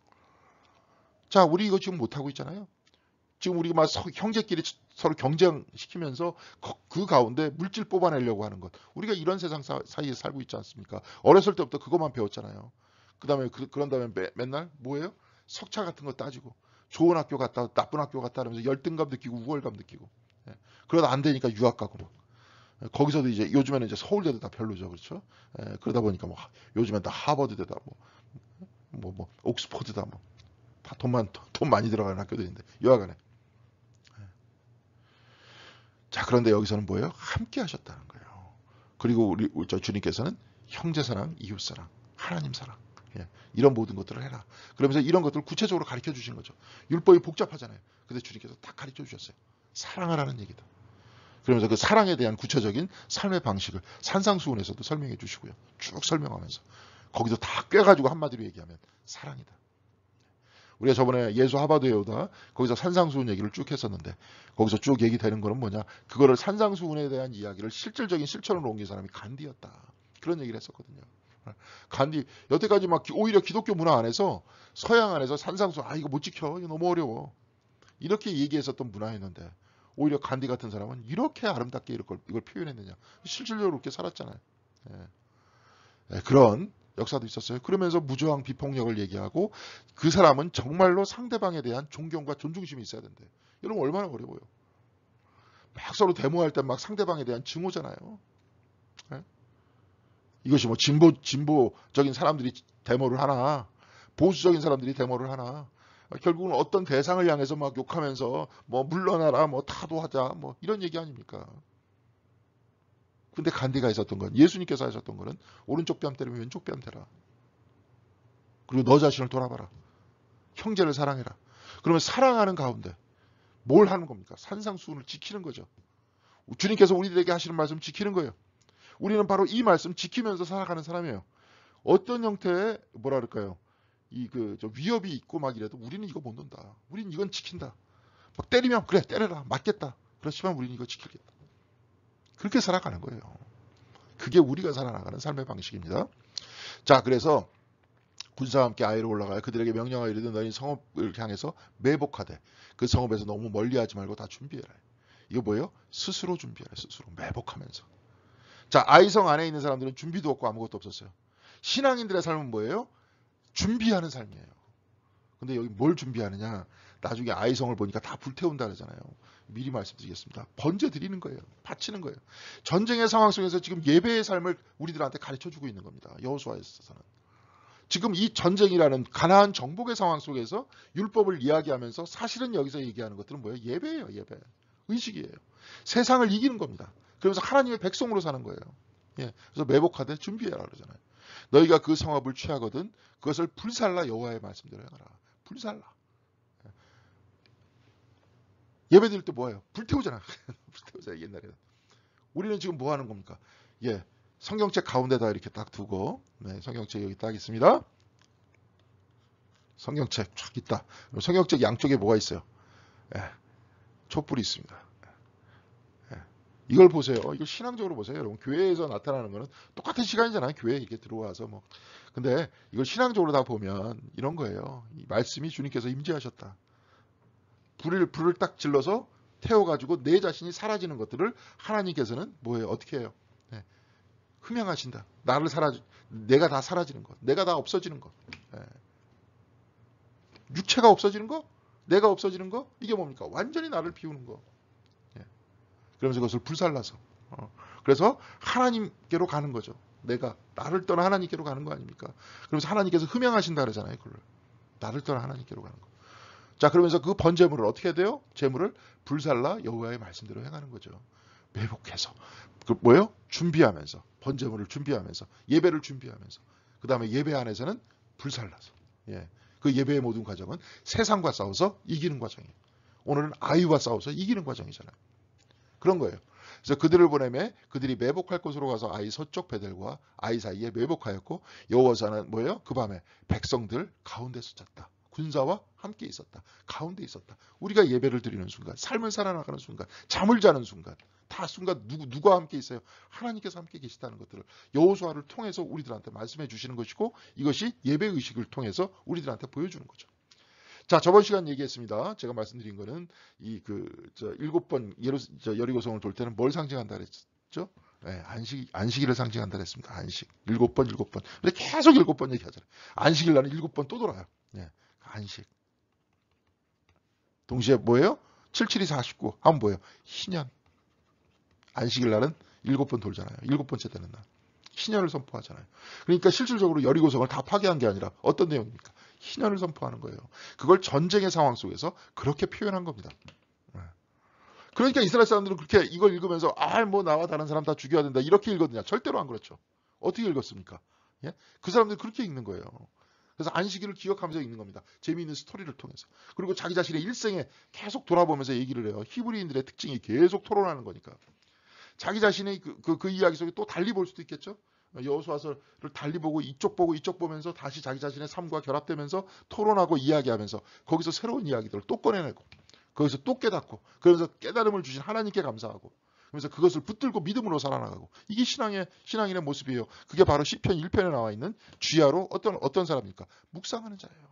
자, 우리 이거 지금 못하고 있잖아요. 지금 우리가 막 형제끼리 서로 경쟁시키면서 그 가운데 물질 뽑아내려고 하는 것. 우리가 이런 세상 사이에 살고 있지 않습니까? 어렸을 때부터 그것만 배웠잖아요. 그다음에 그런 다음에 맨날 뭐예요? 석차 같은 거 따지고 좋은 학교 갔다 나쁜 학교 갔다 하면서 열등감 느끼고 우월감 느끼고. 그러다 안 되니까 유학 가고 막. 거기서도 이제 요즘에는 이제 서울대도 다 별로죠, 그렇죠? 그러다 보니까 뭐 요즘엔 다 하버드대다 뭐 옥스퍼드다 뭐 돈 많이 들어가는 학교들인데 여하간에. 자, 그런데 여기서는 뭐예요? 함께 하셨다는 거예요. 그리고 우리 저 주님께서는 형제 사랑, 이웃 사랑, 하나님 사랑, 이런 모든 것들을 해라. 그러면서 이런 것들을 구체적으로 가르쳐 주신 거죠. 율법이 복잡하잖아요. 근데 주님께서 다 가르쳐 주셨어요. 사랑을 하는 얘기다. 그러면서 그 사랑에 대한 구체적인 삶의 방식을 산상수훈에서도 설명해 주시고요. 쭉 설명하면서 거기서 다 꿰가지고 한마디로 얘기하면 사랑이다. 우리가 저번에 예수 하버드에 오다 거기서 산상수훈 얘기를 쭉 했었는데 거기서 쭉 얘기되는 거는 뭐냐? 그거를 산상수훈에 대한 이야기를 실질적인 실천으로 옮긴 사람이 간디였다. 그런 얘기를 했었거든요. 간디 여태까지 막 오히려 기독교 문화 안에서 서양 안에서 산상수훈 이거 못 지켜. 이거 너무 어려워. 이렇게 얘기했었던 문화였는데 오히려 간디 같은 사람은 이렇게 아름답게 이걸 표현했느냐. 실질적으로 그렇게 살았잖아요. 그런 역사도 있었어요. 그러면서 무저항 비폭력을 얘기하고 그 사람은 정말로 상대방에 대한 존경과 존중심이 있어야 된대. 여러분 얼마나 어려워요. 막 서로 데모할 때 막 상대방에 대한 증오잖아요. 이것이 뭐 진보적인 사람들이 데모를 하나 보수적인 사람들이 데모를 하나 결국은 어떤 대상을 향해서 막 욕하면서 뭐 물러나라 뭐 타도하자 뭐 이런 얘기 아닙니까? 근데 간디가 있었던 건 예수님께서 하셨던 거는 오른쪽 뺨 때리면 왼쪽 뺨 대라. 그리고 너 자신을 돌아봐라. 형제를 사랑해라. 그러면 사랑하는 가운데 뭘 하는 겁니까? 산상수훈을 지키는 거죠. 주님께서 우리들에게 하시는 말씀 지키는 거예요. 우리는 바로 이 말씀 지키면서 살아가는 사람이에요. 어떤 형태의 뭐라 그럴까요? 저 위협이 있고 막 이래도 우리는 이거 못 논다. 우리는 이건 지킨다. 막 때리면 그래 때려라 맞겠다. 그렇지만 우리는 이거 지키겠다. 그렇게 살아가는 거예요. 그게 우리가 살아나가는 삶의 방식입니다. 자, 그래서 군사와 함께 아이로 올라가요. 그들에게 명령하여 이르되 너희 성읍을 향해서 매복하되 그 성읍에서 너무 멀리하지 말고 다 준비해라. 이거 뭐예요? 스스로 준비해라. 스스로 매복하면서. 자, 아이성 안에 있는 사람들은 준비도 없고 아무것도 없었어요. 신앙인들의 삶은 뭐예요? 준비하는 삶이에요. 근데 여기 뭘 준비하느냐? 나중에 아이성을 보니까 다 불태운다 그러잖아요. 미리 말씀드리겠습니다. 번제 드리는 거예요. 바치는 거예요. 전쟁의 상황 속에서 지금 예배의 삶을 우리들한테 가르쳐주고 있는 겁니다. 여호수아에 있어서는. 지금 이 전쟁이라는 가나안 정복의 상황 속에서 율법을 이야기하면서 사실은 여기서 얘기하는 것들은 뭐예요? 예배예요. 예배. 의식이에요. 세상을 이기는 겁니다. 그러면서 하나님의 백성으로 사는 거예요. 예. 그래서 매복하되 준비해라 그러잖아요. 너희가 그 성읍을 취하거든 그것을 불살라 여호와의 말씀대로 행하라. 불살라. 예배 드릴 때 뭐예요? 불태우잖아. 불태우잖아 옛날에는. 우리는 지금 뭐 하는 겁니까? 예. 성경책 가운데다 이렇게 딱 두고, 네, 성경책 여기 딱 있습니다. 성경책 쫙 있다. 성경책 양쪽에 뭐가 있어요? 예. 촛불이 있습니다. 예. 이걸 보세요. 이걸 신앙적으로 보세요. 여러분, 교회에서 나타나는 거는 똑같은 시간이잖아요. 교회에 이렇게 들어와서 뭐. 근데 이걸 신앙적으로 다 보면 이런 거예요. 이 말씀이 주님께서 임재하셨다. 불을 딱 질러서 태워가지고 내 자신이 사라지는 것들을 하나님께서는 뭐예요? 어떻게 해요? 네. 흠양하신다. 내가 다 사라지는 것. 내가 다 없어지는 것. 네. 육체가 없어지는 것? 내가 없어지는 것? 이게 뭡니까? 완전히 나를 비우는 것. 네. 그러면서 그것을 불살라서. 그래서 하나님께로 가는 거죠. 나를 떠나 하나님께로 가는 거 아닙니까? 그러면서 하나님께서 흠양하신다 그러잖아요. 그걸. 나를 떠나 하나님께로 가는 거. 자, 그러면서 그 번제물을 어떻게 해야 돼요? 제물을 불살라 여호와의 말씀대로 행하는 거죠. 매복해서. 뭐예요? 준비하면서. 번제물을 준비하면서. 예배를 준비하면서. 그 다음에 예배 안에서는 불살라서. 예. 그 예배의 모든 과정은 세상과 싸워서 이기는 과정이에요. 오늘은 아이와 싸워서 이기는 과정이잖아요. 그런 거예요. 그래서 그들을 보내매 그들이 매복할 곳으로 가서 아이 서쪽 베델과 아이 사이에 매복하였고 여호와사는 뭐예요? 그 밤에 백성들 가운데서 잤다. 군사와 함께 있었다. 가운데 있었다. 우리가 예배를 드리는 순간, 삶을 살아나가는 순간, 잠을 자는 순간, 다 순간 누가 함께 있어요? 하나님께서 함께 계시다는 것들을 여호수아를 통해서 우리들한테 말씀해 주시는 것이고 이것이 예배 의식을 통해서 우리들한테 보여주는 거죠. 자, 저번 시간 얘기했습니다. 제가 말씀드린 거는 일곱 번 여리고성을 돌 때는 뭘 상징한다 그랬죠? 네, 안식일을 상징한다 그랬습니다. 안식. 7번. 근데 계속 7번 얘기하잖아요. 안식일 날은 7번 또 돌아요. 네, 안식. 동시에 뭐예요? 77이 49. 하면 뭐예요? 희년. 안식일 날은 7번 돌잖아요. 7번째 되는 날. 희년을 선포하잖아요. 그러니까 실질적으로 여리고성을 다 파괴한 게 아니라 어떤 내용입니까? 희년을 선포하는 거예요. 그걸 전쟁의 상황 속에서 그렇게 표현한 겁니다. 그러니까 이스라엘 사람들은 그렇게 이걸 읽으면서 나와 다른 사람 다 죽여야 된다 이렇게 읽거든요. 절대로 안 그렇죠. 어떻게 읽었습니까? 예? 그 사람들은 그렇게 읽는 거예요. 그래서 안식일을 기억하면서 읽는 겁니다. 재미있는 스토리를 통해서. 그리고 자기 자신의 일생에 계속 돌아보면서 얘기를 해요. 히브리인들의 특징이 계속 토론하는 거니까. 자기 자신의 그 이야기 속에 또 달리 볼 수도 있겠죠. 여호수아서를 달리 보고 이쪽 보면서 다시 자기 자신의 삶과 결합되면서 토론하고 이야기하면서 거기서 새로운 이야기들을 또 꺼내내고 거기서 또 깨닫고 그러면서 깨달음을 주신 하나님께 감사하고 그러면서 그것을 붙들고 믿음으로 살아나가고 이게 신앙인의 모습이에요. 그게 바로 시편 1편에 나와 있는 쥐야로 어떤 사람입니까? 묵상하는 자예요.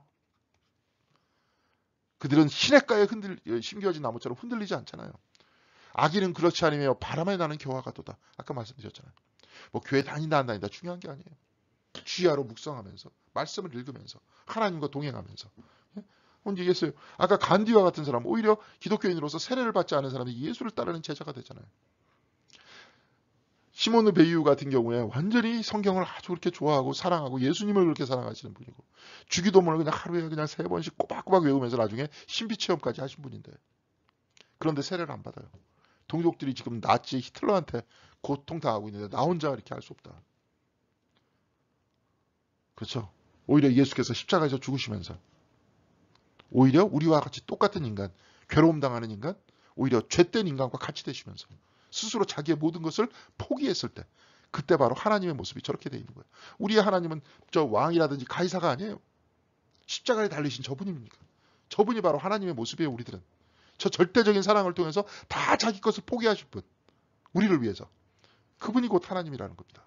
그들은 시냇가에 심겨진 나무처럼 흔들리지 않잖아요. 악인은 그렇지 않으며 바람에 나는 겨와 같도다. 아까 말씀드렸잖아요. 뭐 교회 다닌다 안 다닌다 중요한 게 아니에요. 쥐야로 묵상하면서 말씀을 읽으면서 하나님과 동행하면서 언제 얘기했어요. 아까 간디와 같은 사람 오히려 기독교인으로서 세례를 받지 않은 사람이 예수를 따르는 제자가 되잖아요. 시몬의 베이유 같은 경우에 완전히 성경을 아주 그렇게 좋아하고 사랑하고 예수님을 그렇게 사랑하시는 분이고 주기도문을 그냥 하루에 그냥 3번씩 꼬박꼬박 외우면서 나중에 신비체험까지 하신 분인데 그런데 세례를 안 받아요. 동족들이 지금 나치 히틀러한테 고통당하고 있는데 나 혼자 이렇게 할 수 없다. 그렇죠. 오히려 예수께서 십자가에서 죽으시면서 오히려 우리와 같이 똑같은 인간, 괴로움 당하는 인간, 오히려 죄된 인간과 같이 되시면서 스스로 자기의 모든 것을 포기했을 때 그때 바로 하나님의 모습이 저렇게 되어 있는 거예요. 우리의 하나님은 저 왕이라든지 가이사가 아니에요. 십자가에 달리신 저분입니까? 저분이 바로 하나님의 모습이에요. 우리들은. 저 절대적인 사랑을 통해서 다 자기 것을 포기하실 분. 우리를 위해서. 그분이 곧 하나님이라는 겁니다.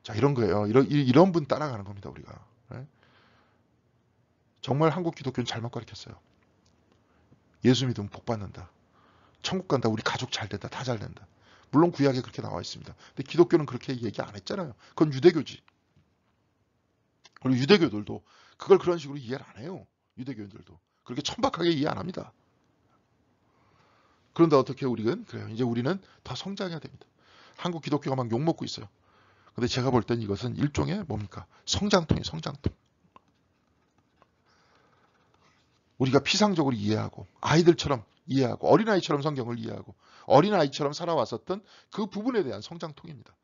자, 이런 거예요. 이런 분 따라가는 겁니다. 우리가. 네? 정말 한국 기독교는 잘못 가르쳤어요. 예수 믿으면 복 받는다. 천국 간다. 우리 가족 잘 된다. 다 잘 된다. 물론 구약에 그렇게 나와 있습니다. 근데 기독교는 그렇게 얘기 안 했잖아요. 그건 유대교지. 그리고 유대교들도 그걸 그런 식으로 이해를 안 해요. 유대교인들도 그렇게 천박하게 이해 안 합니다. 그런데 어떻게 우리는 그래요. 이제 우리는 더 성장해야 됩니다. 한국 기독교가 막 욕먹고 있어요. 근데 제가 볼 땐 이것은 일종의 뭡니까? 성장통이에요. 성장통. 우리가 피상적으로 이해하고 아이들처럼 이해하고 어린아이처럼 성경을 이해하고 어린아이처럼 살아왔었던 그 부분에 대한 성장통입니다.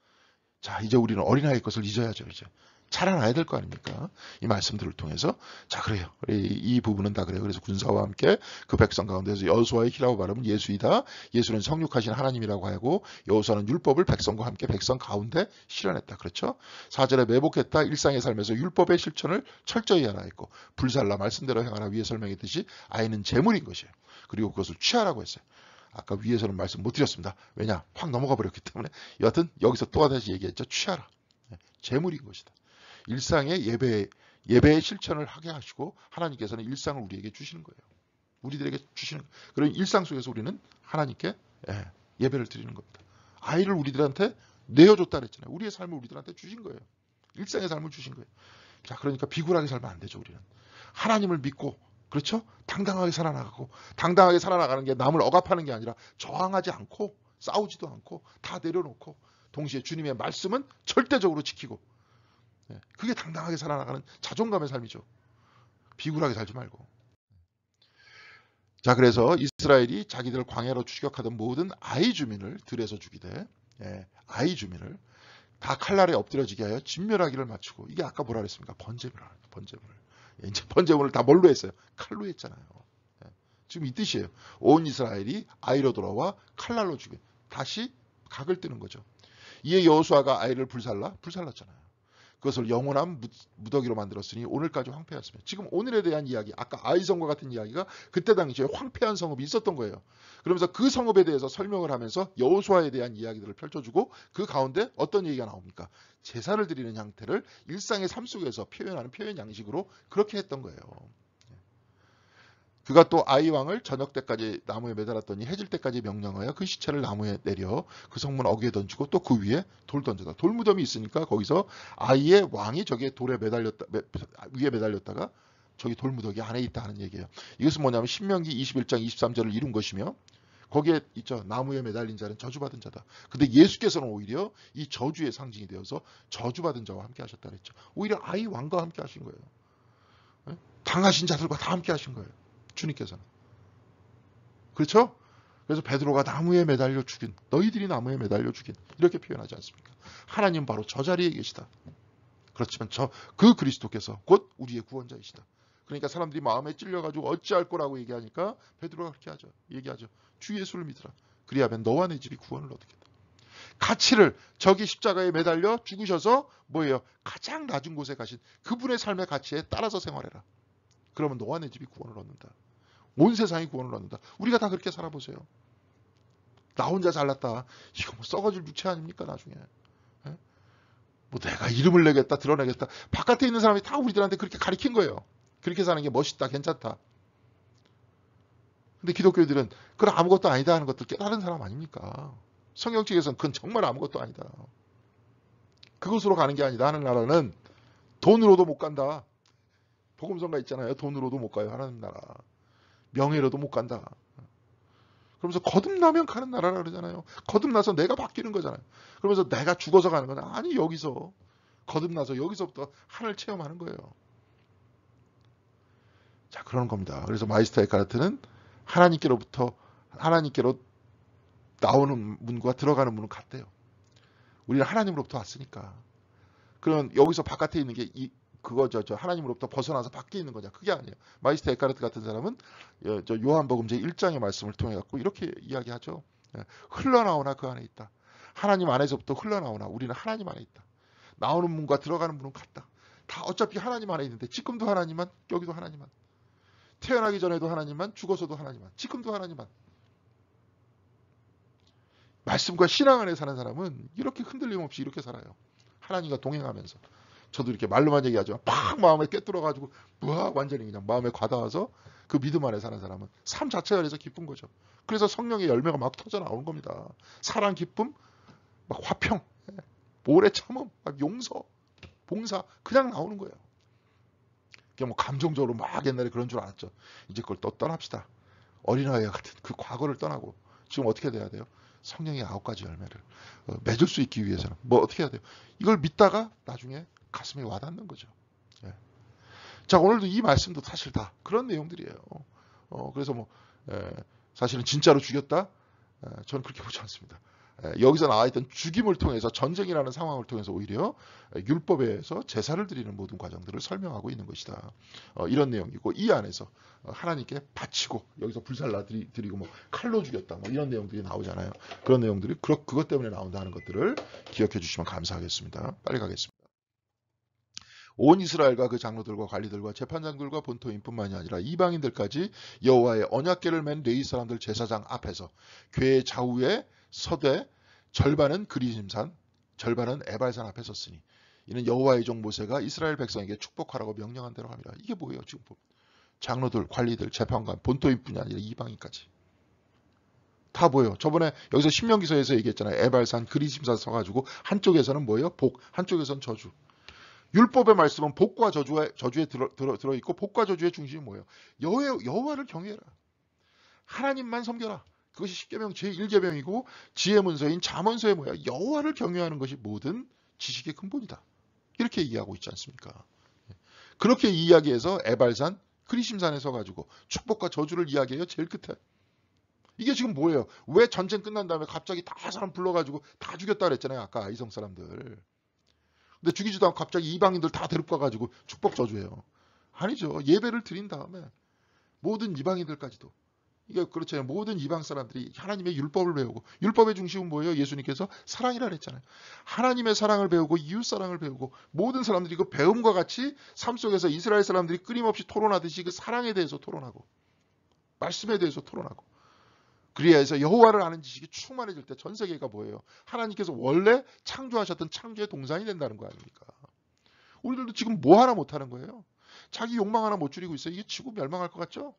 자, 이제 우리는 어린아이 것을 잊어야죠. 이제 자라나야 될 거 아닙니까? 이 말씀들을 통해서. 자, 그래요. 이 부분은 다 그래요. 그래서 군사와 함께 그 백성 가운데서 여호수아의 히라고 발음은 예수이다. 예수는 성육하신 하나님이라고 하고 여호수아는 율법을 백성과 함께 백성 가운데 실현했다. 그렇죠? 4절에 매복했다. 일상의 삶에서 율법의 실천을 철저히 하라 했고 불살라 말씀대로 행하라 위에 설명했듯이 아이는 재물인 것이에요. 그리고 그것을 취하라고 했어요. 아까 위에서는 말씀 못 드렸습니다. 왜냐? 확 넘어가 버렸기 때문에. 여하튼 여기서 또 다시 얘기했죠. 취하라. 재물인 것이다. 일상의 예배의 실천을 하게 하시고 하나님께서는 일상을 우리에게 주시는 거예요. 우리들에게 주시는 거예요. 그런 일상 속에서 우리는 하나님께 예배를 드리는 겁니다. 아이를 우리들한테 내어줬다 그랬잖아요. 우리의 삶을 우리들한테 주신 거예요. 일상의 삶을 주신 거예요. 자, 그러니까 비굴하게 살면 안 되죠. 우리는 하나님을 믿고 그렇죠? 당당하게 살아나가고 당당하게 살아나가는 게 남을 억압하는 게 아니라 저항하지 않고 싸우지도 않고 다 내려놓고 동시에 주님의 말씀은 절대적으로 지키고 그게 당당하게 살아나가는 자존감의 삶이죠. 비굴하게 살지 말고. 자, 그래서 이스라엘이 자기들 광야로 추격하던 모든 아이 주민을 들에서 죽이되 아이 주민을 다 칼날에 엎드려지게 하여 진멸하기를 마치고 이게 아까 뭐라 그랬습니까? 번제물을. 이제 번제물을 다 뭘로 했어요? 칼로 했잖아요. 지금 이 뜻이에요. 온 이스라엘이 아이로 돌아와 칼날로 죽인 다시 각을 뜨는 거죠. 이에 여호수아가 아이를 불살랐잖아요. 그것을 영원한 무더기로 만들었으니 오늘까지 황폐하였으며 지금 오늘에 대한 이야기 아까 아이성과 같은 이야기가 그때 당시에 황폐한 성읍이 있었던 거예요. 그러면서 그 성읍에 대해서 설명을 하면서 여호수아에 대한 이야기들을 펼쳐주고 그 가운데 어떤 얘기가 나옵니까? 제사를 드리는 형태를 일상의 삶 속에서 표현하는 표현 양식으로 그렇게 했던 거예요. 그가 또 아이 왕을 저녁 때까지 나무에 매달았더니 해질 때까지 명령하여 그 시체를 나무에 내려 그 성문 어귀에 던지고 또 그 위에 돌 던져다. 돌무덤이 있으니까 거기서 아이의 왕이 저기에 돌에 위에 매달렸다가 저기 돌무더기 안에 있다 하는 얘기예요. 이것은 뭐냐면 신명기 21장 23절을 이룬 것이며 거기에 있죠. 나무에 매달린 자는 저주받은 자다. 근데 예수께서는 오히려 이 저주의 상징이 되어서 저주받은 자와 함께 하셨다 그랬죠. 오히려 아이 왕과 함께 하신 거예요. 당하신 자들과 다 함께 하신 거예요. 주님께서는. 그렇죠? 그래서 베드로가 나무에 매달려 죽인 너희들이 나무에 매달려 죽인 이렇게 표현하지 않습니까? 하나님 바로 저 자리에 계시다. 그렇지만 그 그리스도께서 곧 우리의 구원자이시다. 그러니까 사람들이 마음에 찔려가지고 어찌할 거라고 얘기하니까 베드로가 그렇게 얘기하죠. 주 예수를 믿으라. 그리하면 너와 내 집이 구원을 얻겠다. 가치를 저기 십자가에 매달려 죽으셔서 뭐예요? 가장 낮은 곳에 가신 그분의 삶의 가치에 따라서 생활해라. 그러면 너와 내 집이 구원을 얻는다. 온 세상이 구원을 얻는다. 우리가 다 그렇게 살아보세요. 나 혼자 잘났다. 이거 뭐 썩어질 육체 아닙니까 나중에. 뭐 내가 이름을 내겠다 드러내겠다. 바깥에 있는 사람이 다 우리들한테 그렇게 가르친 거예요. 그렇게 사는 게 멋있다 괜찮다. 근데 기독교인들은 그건 아무것도 아니다 하는 것들 깨달은 사람 아닙니까? 성경책에서는 그건 정말 아무것도 아니다. 그것으로 가는 게 아니다 하는 나라는 돈으로도 못 간다. 복음성가 있잖아요. 돈으로도 못 가요. 하나님 나라. 명예로도 못 간다. 그러면서 거듭나면 가는 나라라 그러잖아요. 거듭나서 내가 바뀌는 거잖아요. 그러면서 내가 죽어서 가는 건 아니 여기서 거듭나서 여기서부터 하늘 체험하는 거예요. 자 그러는 겁니다. 그래서 마이스터 에카르트는 하나님께로 나오는 문과 들어가는 문은 같대요. 우리는 하나님으로부터 왔으니까. 그러면 여기서 바깥에 있는 게 하나님으로부터 벗어나서 밖에 있는 거냐. 그게 아니에요. 마이스터 에카르트 같은 사람은 요한복음 제1장의 말씀을 통해 갖고 이렇게 이야기하죠. 흘러나오나 그 안에 있다. 하나님 안에서부터 흘러나오나 우리는 하나님 안에 있다. 나오는 문과 들어가는 문은 같다. 다 어차피 하나님 안에 있는데 지금도 하나님만 여기도 하나님만. 태어나기 전에도 하나님만 죽어서도 하나님만 지금도 하나님만. 말씀과 신앙 안에 사는 사람은 이렇게 흔들림 없이 이렇게 살아요. 하나님과 동행하면서. 저도 이렇게 말로만 얘기하지만 팍 마음에 깨뚫어가지고 완전히 그냥 마음에 과다와서 그 믿음 안에 사는 사람은 삶 자체가 그래서 기쁜 거죠. 그래서 성령의 열매가 막 터져 나오는 겁니다. 사랑, 기쁨, 막 화평, 오래 참음, 막 용서, 봉사 그냥 나오는 거예요. 그냥 뭐 감정적으로 막 옛날에 그런 줄 알았죠. 이제 그걸 또 떠납시다. 어린아이와 같은 그 과거를 떠나고 지금 어떻게 돼야 돼요? 성령의 9가지 열매를 맺을 수 있기 위해서는 뭐 어떻게 해야 돼요? 이걸 믿다가 나중에 가슴에 와닿는 거죠. 예. 자, 오늘도 이 말씀도 사실 다 그런 내용들이에요. 그래서 뭐 사실은 진짜로 죽였다? 저는 그렇게 보지 않습니다. 여기서 나와 있던 죽임을 통해서 전쟁이라는 상황을 통해서 오히려 율법에 의해서 제사를 드리는 모든 과정들을 설명하고 있는 것이다. 이런 내용이고 이 안에서 하나님께 바치고 여기서 불살라 드리고 뭐 칼로 죽였다 뭐 이런 내용들이 나오잖아요. 그런 내용들이 그것 때문에 나온다는 것들을 기억해 주시면 감사하겠습니다. 빨리 가겠습니다. 온 이스라엘과 그 장로들과 관리들과 재판장들과 본토인뿐만이 아니라 이방인들까지 여호와의 언약궤를 맨 레위 사람들 제사장 앞에서 궤 좌우에 서되 절반은 그리심산 절반은 에발산 앞에 섰으니 이는 여호와의 종 모세가 이스라엘 백성에게 축복하라고 명령한 대로 합니다. 이게 뭐예요? 지금 장로들, 관리들, 재판관, 본토인뿐이 아니라 이방인까지 다 뭐예요? 저번에 여기서 신명기서에서 얘기했잖아요. 에발산, 그리심산 서가지고 한쪽에서는 뭐예요? 복, 한쪽에서는 저주. 율법의 말씀은 복과 저주에 들어있고 복과 저주의 중심이 뭐예요? 여호와를 경외해라. 하나님만 섬겨라. 그것이 십계명 제1계명이고 지혜 문서인 잠언서의 뭐야? 여호와를 경외하는 것이 모든 지식의 근본이다. 이렇게 이해하고 있지 않습니까? 그렇게 이야기해서 에발산, 그리심산에 서가지고 축복과 저주를 이야기해요. 제일 끝에. 이게 지금 뭐예요? 왜 전쟁 끝난 다음에 갑자기 다 사람 불러가지고 다 죽였다 그랬잖아요. 아까 이성 사람들. 근데 죽이지도 않고 갑자기 이방인들 다 데리고 가가지고 축복 저주해요. 아니죠. 예배를 드린 다음에 모든 이방인들까지도. 이게 그렇잖아요. 모든 이방 사람들이 하나님의 율법을 배우고 율법의 중심은 뭐예요? 예수님께서 사랑이라 그랬잖아요. 하나님의 사랑을 배우고 이웃 사랑을 배우고 모든 사람들이 그 배움과 같이 삶 속에서 이스라엘 사람들이 끊임없이 토론하듯이 그 사랑에 대해서 토론하고 말씀에 대해서 토론하고 그리야 해서 여호와를 아는 지식이 충만해질 때 전 세계가 뭐예요? 하나님께서 원래 창조하셨던 창조의 동산이 된다는 거 아닙니까? 우리들도 지금 뭐 하나 못하는 거예요? 자기 욕망 하나 못 줄이고 있어요. 이게 지구 멸망할 것 같죠?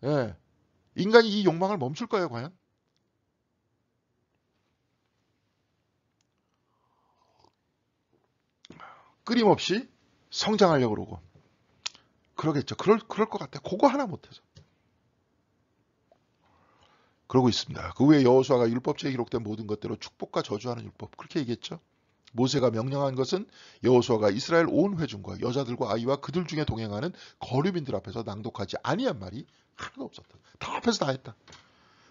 예. 인간이 이 욕망을 멈출 거예요, 과연? 끊임없이 성장하려고 그러고. 그러겠죠. 그럴 것 같아요. 그거 하나 못해서. 그러고 있습니다. 그 후에 여호수아가 율법책에 기록된 모든 것대로 축복과 저주하는 율법 그렇게 얘기했죠. 모세가 명령한 것은 여호수아가 이스라엘 온 회중과 여자들과 아이와 그들 중에 동행하는 거류민들 앞에서 낭독하지 아니한 말이 하나도 없었다. 다 앞에서 다 했다.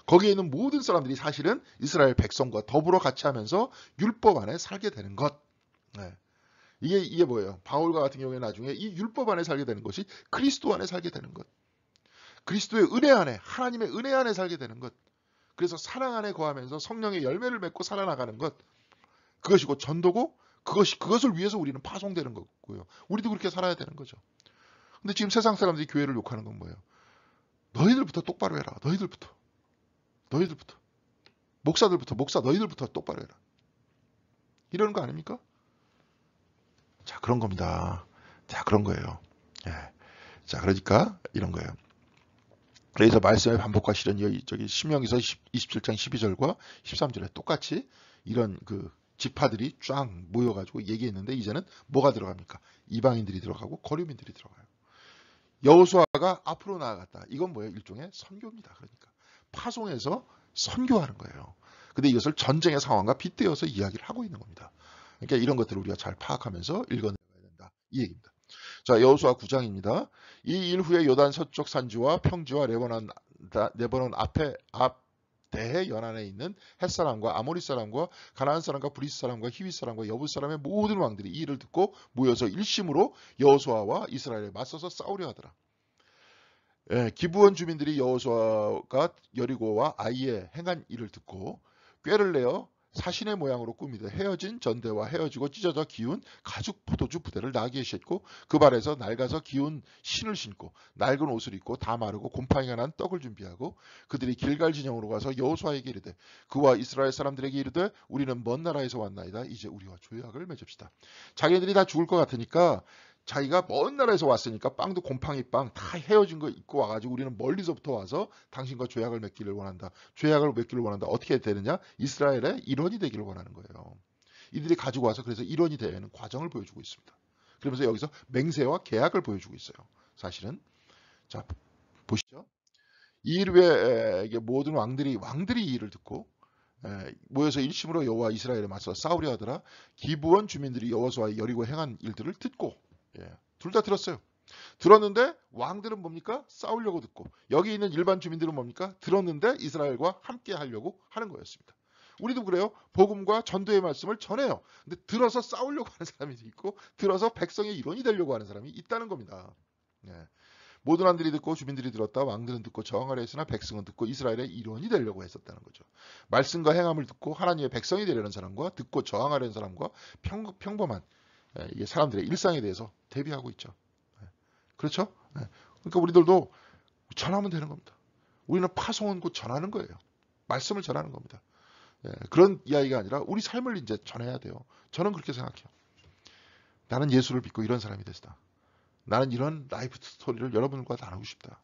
거기에 있는 모든 사람들이 사실은 이스라엘 백성과 더불어 같이 하면서 율법 안에 살게 되는 것. 네. 이게 뭐예요? 바울과 같은 경우에 나중에 이 율법 안에 살게 되는 것이 그리스도 안에 살게 되는 것. 그리스도의 은혜 안에 하나님의 은혜 안에 살게 되는 것. 그래서 사랑 안에 거하면서 성령의 열매를 맺고 살아나가는 것. 그것이고 전도고 그것을 위해서 우리는 파송되는 거고요. 우리도 그렇게 살아야 되는 거죠. 근데 지금 세상 사람들이 교회를 욕하는 건 뭐예요? 너희들부터 똑바로 해라. 너희들부터. 목사들부터 너희들부터 똑바로 해라. 이러는 거 아닙니까? 자, 그런 겁니다. 자, 그런 거예요. 예. 자, 그러니까 이런 거예요. 그래서 말씀의 반복과 실현 저기 신명기서 27장 12절과 13절에 똑같이 이런 그 지파들이 쫙 모여가지고 얘기했는데 이제는 뭐가 들어갑니까? 이방인들이 들어가고 거류민들이 들어가요. 여호수아가 앞으로 나아갔다. 이건 뭐예요? 일종의 선교입니다. 그러니까 파송해서 선교하는 거예요. 근데 이것을 전쟁의 상황과 빗대어서 이야기를 하고 있는 겁니다. 그러니까 이런 것들을 우리가 잘 파악하면서 읽어내야 된다. 이 얘기입니다. 자, 여호수아 9장입니다. 이 일 후에 요단 서쪽 산지와 평지와 레바논 앞 대해 연안에 있는 헷사람과 아모리 사람과 가나안 사람과 브리스 사람과 히윗 사람과 여부 사람의 모든 왕들이 이 일을 듣고 모여서 일심으로 여호수아와 이스라엘에 맞서서 싸우려 하더라. 예, 기브온 주민들이 여호수아가 여리고와 아이에 행한 일을 듣고 꾀를 내어 사신의 모양으로 꾸미되 헤어진 전대와 헤어지고 찢어져 기운 가죽 포도주 부대를 나귀에 싣고 그 발에서 낡아서 기운 신을 신고 낡은 옷을 입고 다 마르고 곰팡이가 난 떡을 준비하고 그들이 길갈 진영으로 가서 여호수아에게 이르되 그와 이스라엘 사람들에게 이르되 우리는 먼 나라에서 왔나이다. 이제 우리와 조약을 맺읍시다. 자기들이 다 죽을 것 같으니까 자기가 먼 나라에서 왔으니까 빵도 곰팡이 빵 다 헤어진 거 입고 와가지고 우리는 멀리서부터 와서 당신과 조약을 맺기를 원한다. 조약을 맺기를 원한다. 어떻게 되느냐? 이스라엘의 일원이 되기를 원하는 거예요. 이들이 가지고 와서 그래서 일원이 되는 과정을 보여주고 있습니다. 그러면서 여기서 맹세와 계약을 보여주고 있어요. 사실은. 자, 보시죠. 이 일 외에 이게 모든 왕들이 이 일을 듣고 모여서 일심으로 여호와 이스라엘에 맞서 싸우려 하더라. 기브온 주민들이 여호수아의 여리고 행한 일들을 듣고 둘 다 들었어요. 들었는데 왕들은 뭡니까? 싸우려고 듣고, 여기 있는 일반 주민들은 뭡니까? 들었는데 이스라엘과 함께 하려고 하는 거였습니다. 우리도 그래요. 복음과 전도의 말씀을 전해요. 근데 들어서 싸우려고 하는 사람이 있고, 들어서 백성의 일원이 되려고 하는 사람이 있다는 겁니다. 모든 왕들이 듣고 주민들이 들었다. 왕들은 듣고 저항하려 했으나 백성은 듣고 이스라엘의 일원이 되려고 했었다는 거죠. 말씀과 행함을 듣고 하나님의 백성이 되려는 사람과 듣고 저항하려는 사람과 평범한 이게 사람들의 일상에 대해서 대비하고 있죠. 그렇죠? 그러니까 우리들도 전하면 되는 겁니다. 우리는 파송은 곧 전하는 거예요. 말씀을 전하는 겁니다. 그런 이야기가 아니라 우리 삶을 이제 전해야 돼요. 저는 그렇게 생각해요. 나는 예수를 믿고 이런 사람이 됐다. 나는 이런 라이프 스토리를 여러분과 나누고 싶다.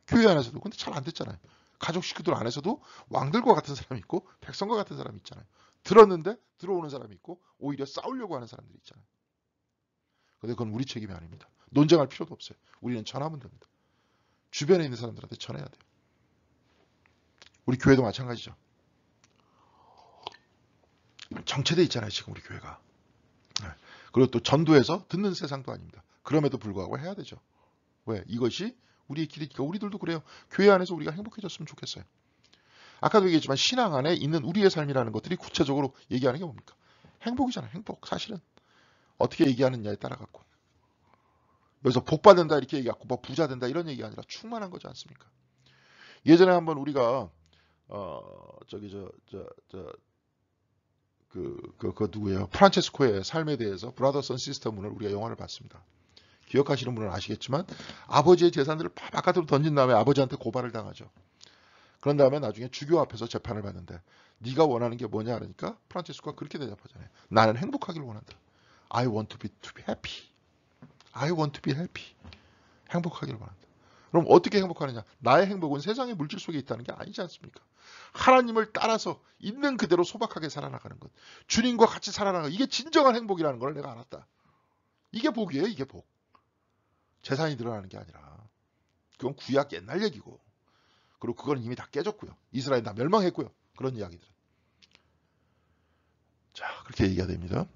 교회 안에서도 근데 잘 안 됐잖아요. 가족 식구들 안에서도 왕들과 같은 사람이 있고 백성과 같은 사람이 있잖아요. 들었는데 들어오는 사람이 있고 오히려 싸우려고 하는 사람들이 있잖아요. 근데 그건 우리 책임이 아닙니다. 논쟁할 필요도 없어요. 우리는 전하면 됩니다. 주변에 있는 사람들한테 전해야 돼요. 우리 교회도 마찬가지죠. 정체돼 있잖아요. 지금 우리 교회가. 그리고 또 전도해서 듣는 세상도 아닙니다. 그럼에도 불구하고 해야 되죠. 왜? 이것이 우리의 길이니까. 우리들도 그래요. 교회 안에서 우리가 행복해졌으면 좋겠어요. 아까도 얘기했지만 신앙 안에 있는 우리의 삶이라는 것들이 구체적으로 얘기하는 게 뭡니까? 행복이잖아요. 행복. 사실은. 어떻게 얘기하느냐에 따라 갖고. 여기서 복 받는다 이렇게 얘기하고 뭐 부자 된다 이런 얘기가 아니라 충만한 거지 않습니까? 예전에 한번 우리가 그 누구예요? 프란체스코의 삶에 대해서 브라더스 앤 시스터문을 우리가 영화를 봤습니다. 기억하시는 분은 아시겠지만 아버지의 재산들을 바깥으로 던진 다음에 아버지한테 고발을 당하죠. 그런 다음에 나중에 주교 앞에서 재판을 받는데 네가 원하는 게 뭐냐 하니까 프란체스코가 그렇게 대답하잖아요. 나는 행복하기를 원한다. I want to be happy. I want to be happy. 행복하기를 원한다. 그럼 어떻게 행복하느냐? 나의 행복은 세상의 물질 속에 있다는 게 아니지 않습니까? 하나님을 따라서 있는 그대로 소박하게 살아나가는 것. 주님과 같이 살아나가는 것. 이게 진정한 행복이라는 걸 내가 알았다. 이게 복이에요. 이게 복. 재산이 늘어나는 게 아니라. 그건 구약 옛날 얘기고. 그리고 그건 이미 다 깨졌고요. 이스라엘 다 멸망했고요. 그런 이야기들은. 자, 그렇게 얘기가 됩니다.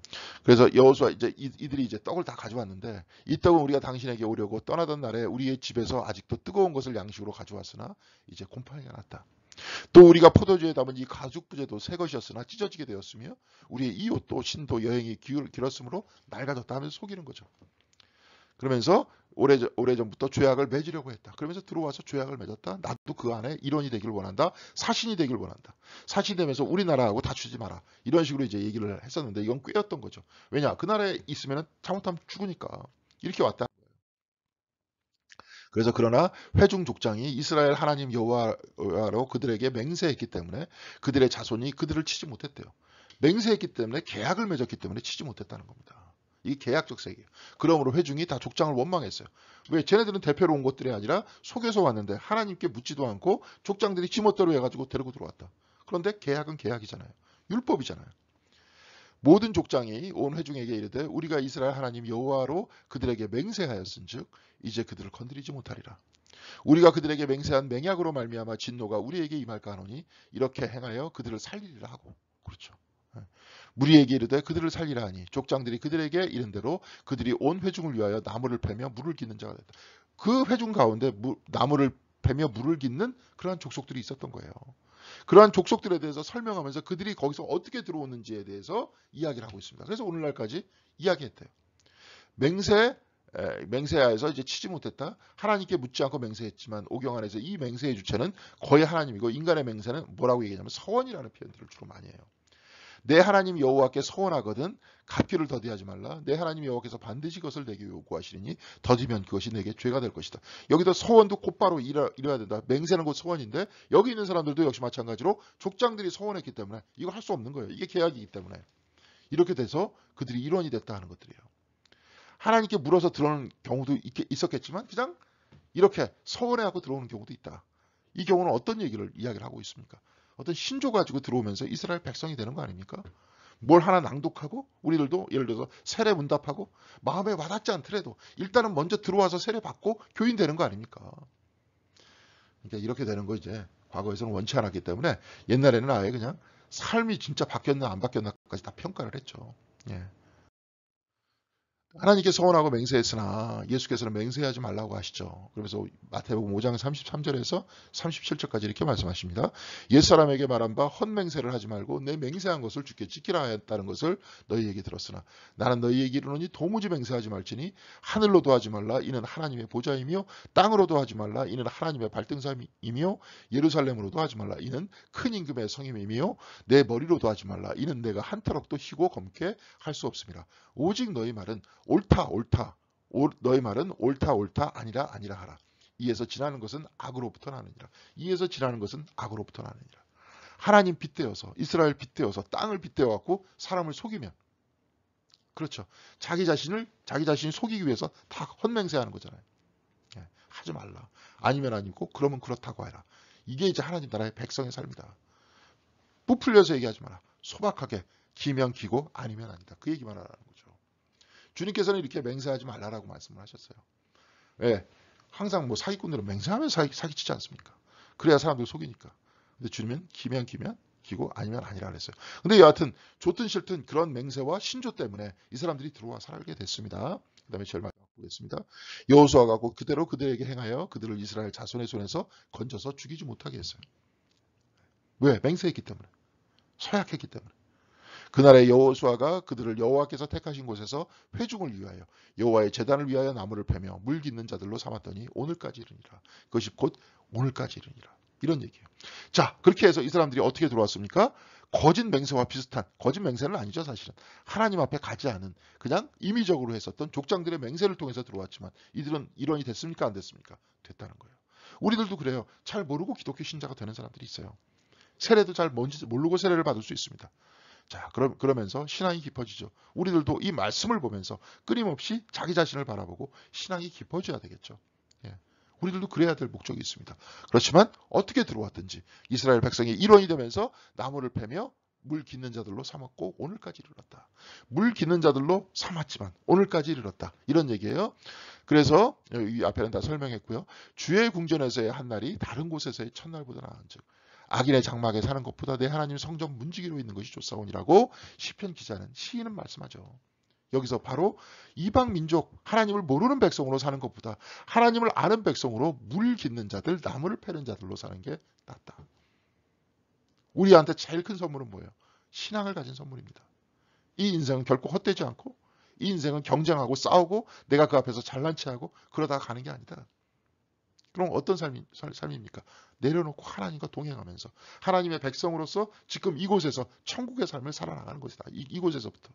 그래서 여호수아 이들이 이제 떡을 다 가져왔는데 이 떡은 우리가 당신에게 오려고 떠나던 날에 우리의 집에서 아직도 뜨거운 것을 양식으로 가져왔으나 이제 곰팡이가 났다. 또 우리가 포도주에 담은 이 가죽 부재도 새 것이었으나 찢어지게 되었으며 우리의 이 옷도 신도 여행이 길었으므로 낡아졌다 하면서 속이는 거죠. 그러면서 오래전부터 죄악을 맺으려고 했다. 그러면서 들어와서 죄악을 맺었다. 나도 그 안에 일원이 되기를 원한다. 사신이 되기를 원한다. 사신이 되면서 우리나라하고 다투지 마라. 이런 식으로 이제 얘기를 했었는데 이건 꾀였던 거죠. 왜냐? 그 나라에 있으면 잘못하면 죽으니까. 이렇게 왔다. 그래서 그러나 회중 족장이 이스라엘 하나님 여호와로 그들에게 맹세했기 때문에 그들의 자손이 그들을 치지 못했대요. 맹세했기 때문에 계약을 맺었기 때문에 치지 못했다는 겁니다. 이게 계약적 세계예요. 그러므로 회중이 다 족장을 원망했어요. 왜? 쟤네들은 대표로 온 것들이 아니라 속여서 왔는데 하나님께 묻지도 않고 족장들이 지멋대로 해가지고 데리고 들어왔다. 그런데 계약은 계약이잖아요. 율법이잖아요. 모든 족장이 온 회중에게 이르되 우리가 이스라엘 하나님 여호와로 그들에게 맹세하였은즉 이제 그들을 건드리지 못하리라. 우리가 그들에게 맹세한 맹약으로 말미암아 진노가 우리에게 임할까 하노니 이렇게 행하여 그들을 살리리라 하고. 그렇죠. 무리에게 이르되 그들을 살리라 하니 족장들이 그들에게 이른 대로 그들이 온 회중을 위하여 나무를 패며 물을 깃는 자가 됐다. 그 회중 가운데 나무를 패며 물을 깃는 그러한 족속들이 있었던 거예요. 그러한 족속들에 대해서 설명하면서 그들이 거기서 어떻게 들어오는지에 대해서 이야기를 하고 있습니다. 그래서 오늘날까지 이야기했대요. 맹세하여서 이제 치지 못했다. 하나님께 묻지 않고 맹세했지만 오경 안에서 이 맹세의 주체는 거의 하나님이고 인간의 맹세는 뭐라고 얘기하냐면 서원이라는 표현들을 주로 많이 해요. 내 하나님 여호와께 서원하거든 갚기를 더디하지 말라. 내 하나님 여호와께서 반드시 그것을 내게 요구하시리니 더디면 그것이 내게 죄가 될 것이다. 여기도 서원도 곧바로 이뤄야 된다. 맹세는 곧 서원인데 여기 있는 사람들도 역시 마찬가지로 족장들이 서원했기 때문에 이걸 할 수 없는 거예요. 이게 계약이기 때문에. 이렇게 돼서 그들이 일원이 됐다 하는 것들이에요. 하나님께 물어서 들어오는 경우도 있었겠지만 그냥 이렇게 서원해하고 들어오는 경우도 있다. 이 경우는 어떤 이야기를 하고 있습니까? 어떤 신조 가지고 들어오면서 이스라엘 백성이 되는 거 아닙니까? 뭘 하나 낭독하고 우리들도 예를 들어서 세례 문답하고 마음에 와닿지 않더라도 일단은 먼저 들어와서 세례 받고 교인 되는 거 아닙니까? 그러니까 이렇게 되는 거 이제 과거에서는 원치 않았기 때문에 옛날에는 아예 그냥 삶이 진짜 바뀌었나 안 바뀌었나까지 다 평가를 했죠. 예. 하나님께 서원하고 맹세했으나 예수께서는 맹세하지 말라고 하시죠. 그러면서 마태복음 5장 33절에서 37절까지 이렇게 말씀하십니다. 옛사람에게 말한 바 헛맹세를 하지 말고 내 맹세한 것을 주께 지키라 하였다는 것을 너희에게 들었으나 나는 너희에게 이르노니 도무지 맹세하지 말지니 하늘로도 하지 말라 이는 하나님의 보좌이며 땅으로도 하지 말라 이는 하나님의 발등삼이며 예루살렘으로도 하지 말라 이는 큰 임금의 성임이며 내 머리로도 하지 말라 이는 내가 한 터럭도 희고 검게 할 수 없습니다. 오직 너희 말은 옳다 옳다 너희 말은 옳다 옳다 아니라 아니라 하라. 이에서 지나는 것은 악으로부터 나느니라. 이에서 지나는 것은 악으로부터 나느니라. 하나님 빗대어서 이스라엘 빗대어서 땅을 빗대어 갖고 사람을 속이면 그렇죠. 자기 자신이 속이기 위해서 다 헛맹세하는 거잖아요. 예, 하지 말라. 아니면 아니고 그러면 그렇다고 해라. 이게 이제 하나님 나라의 백성의 삶이다. 부풀려서 얘기하지 마라. 소박하게 기면 기고 아니면 아니다. 그 얘기만 하라는 거죠. 주님께서는 이렇게 맹세하지 말라라고 말씀을 하셨어요. 왜? 항상 뭐 사기꾼들은 맹세하면 사기치지 않습니까? 그래야 사람들 속이니까. 근데 주님은 기면 기고 아니면 아니라 그랬어요. 근데 여하튼 좋든 싫든 그런 맹세와 신조 때문에 이 사람들이 들어와 살게 됐습니다. 그 다음에 제일 마지막 보겠습니다. 여호수아가 그대로 그들에게 행하여 그들을 이스라엘 자손의 손에서 건져서 죽이지 못하게 했어요. 왜? 맹세했기 때문에. 서약했기 때문에. 그날의 여호수아가 그들을 여호와께서 택하신 곳에서 회중을 위하여 여호와의 제단을 위하여 나무를 패며 물 깃는 자들로 삼았더니 오늘까지 이르니라. 그것이 곧 오늘까지 이르니라. 이런 얘기예요. 자, 그렇게 해서 이 사람들이 어떻게 들어왔습니까? 거짓 맹세와 비슷한, 거짓 맹세는 아니죠 사실은. 하나님 앞에 가지 않은 그냥 임의적으로 했었던 족장들의 맹세를 통해서 들어왔지만 이들은 일원이 됐습니까 안 됐습니까? 됐다는 거예요. 우리들도 그래요. 잘 모르고 기독교 신자가 되는 사람들이 있어요. 세례도 잘 뭔지 모르고 세례를 받을 수 있습니다. 자, 그러면서 신앙이 깊어지죠. 우리들도 이 말씀을 보면서 끊임없이 자기 자신을 바라보고 신앙이 깊어져야 되겠죠. 예. 우리들도 그래야 될 목적이 있습니다. 그렇지만 어떻게 들어왔든지 이스라엘 백성이 일원이 되면서 나무를 패며 물 깃는 자들로 삼았고 오늘까지 이르렀다. 물 깃는 자들로 삼았지만 오늘까지 이르렀다. 이런 얘기예요. 그래서 이 앞에는 다 설명했고요. 주의 궁전에서의 한 날이 다른 곳에서의 첫날보다 나은즉 악인의 장막에 사는 것보다 내 하나님 성전 문지기로 있는 것이 좋사오니라고 시편 기자는 시인은 말씀하죠. 여기서 바로 이방 민족 하나님을 모르는 백성으로 사는 것보다 하나님을 아는 백성으로 물 깃는 자들 나무를 패는 자들로 사는 게 낫다. 우리한테 제일 큰 선물은 뭐예요? 신앙을 가진 선물입니다. 이 인생은 결코 헛되지 않고 이 인생은 경쟁하고 싸우고 내가 그 앞에서 잘난 체하고 그러다가 가는 게 아니다. 그럼 어떤 삶입니까? 내려놓고 하나님과 동행하면서 하나님의 백성으로서 지금 이곳에서 천국의 삶을 살아나가는 것이다. 이곳에서부터.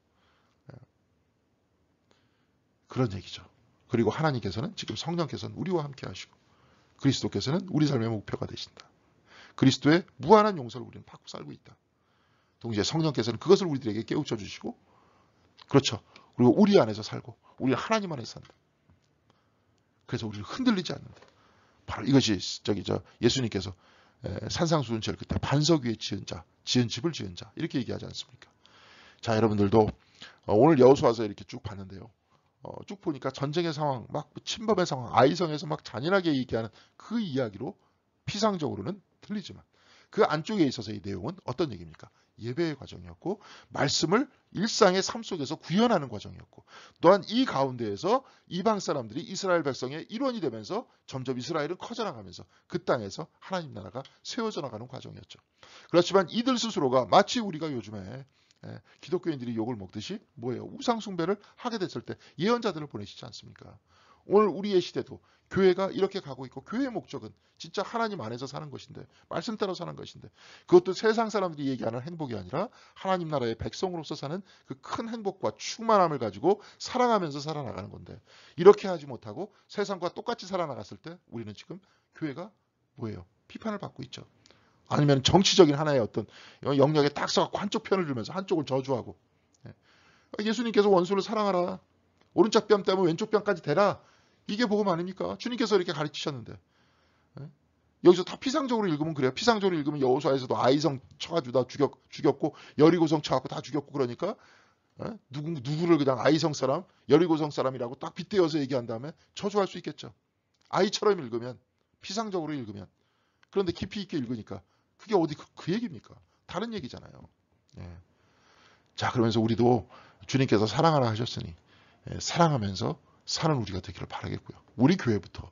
그런 얘기죠. 그리고 하나님께서는 지금 성령께서는 우리와 함께 하시고 그리스도께서는 우리 삶의 목표가 되신다. 그리스도의 무한한 용서를 우리는 받고 살고 있다. 동시에 성령께서는 그것을 우리들에게 깨우쳐 주시고 그렇죠. 그리고 우리 안에서 살고 우리는 하나님 안에서 산다. 그래서 우리를 흔들리지 않는다. 바로 이것이 예수님께서 산상수훈절 그때 반석 위에 지은 집을 지은 자 이렇게 얘기하지 않습니까? 자, 여러분들도 오늘 여호수아서 이렇게 쭉 봤는데요. 쭉 보니까 전쟁의 상황, 막 침범의 상황, 아이성에서 막 잔인하게 얘기하는 그 이야기로 피상적으로는 들리지만 그 안쪽에 있어서 이 내용은 어떤 얘기입니까? 예배의 과정이었고 말씀을 일상의 삶 속에서 구현하는 과정이었고 또한 이 가운데에서 이방 사람들이 이스라엘 백성의 일원이 되면서 점점 이스라엘은 커져나가면서 그 땅에서 하나님 나라가 세워져 나가는 과정이었죠. 그렇지만 이들 스스로가 마치 우리가 요즘에 기독교인들이 욕을 먹듯이 뭐예요? 우상 숭배를 하게 됐을 때 예언자들을 보내시지 않습니까? 오늘 우리의 시대도 교회가 이렇게 가고 있고 교회의 목적은 진짜 하나님 안에서 사는 것인데 말씀 따라 사는 것인데 그것도 세상 사람들이 얘기하는 행복이 아니라 하나님 나라의 백성으로서 사는 그 큰 행복과 충만함을 가지고 살아가면서 살아나가는 건데 이렇게 하지 못하고 세상과 똑같이 살아나갔을 때 우리는 지금 교회가 뭐예요? 비판을 받고 있죠. 아니면 정치적인 하나의 어떤 영역에 딱 서갖고 한쪽 편을 들면서 한쪽을 저주하고 예수님께서 원수를 사랑하라. 오른쪽 뺨 때문에 왼쪽 뺨까지 대라. 이게 복음 아닙니까? 주님께서 이렇게 가르치셨는데 여기서 다 피상적으로 읽으면 그래요. 피상적으로 읽으면 여호수아에서도 아이성 쳐가지고 다 죽였고 여리고성 쳐갖고 다 죽였고 그러니까 누구를 그냥 아이성 사람, 여리고성 사람이라고 딱 빗대어서 얘기한 다음에 저주할 수 있겠죠. 아이처럼 읽으면, 피상적으로 읽으면. 그런데 깊이 있게 읽으니까 그게 어디 그 얘기입니까? 다른 얘기잖아요. 예. 자, 그러면서 우리도 주님께서 사랑하라 하셨으니 사랑하면서 사는 우리가 되기를 바라겠고요. 우리 교회부터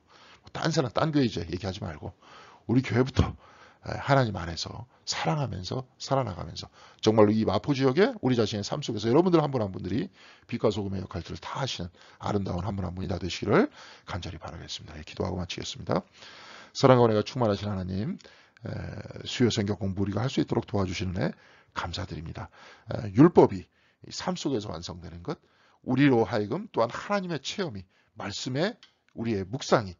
딴 사람, 딴 교회 이제 얘기하지 말고 우리 교회부터 하나님 안에서 사랑하면서 살아나가면서 정말로 이 마포 지역에 우리 자신의 삶 속에서 여러분들 한 분 한 분들이 빛과 소금의 역할들을 다 하시는 아름다운 한 분 한 분이 다 되시기를 간절히 바라겠습니다. 기도하고 마치겠습니다. 사랑과 은혜가 충만하신 하나님, 수요 성경 공부 우리가 할 수 있도록 도와주시는 애 감사드립니다. 율법이 삶 속에서 완성되는 것, 우리로 하여금 또한 하나님의 체험이, 말씀의 우리의 묵상이,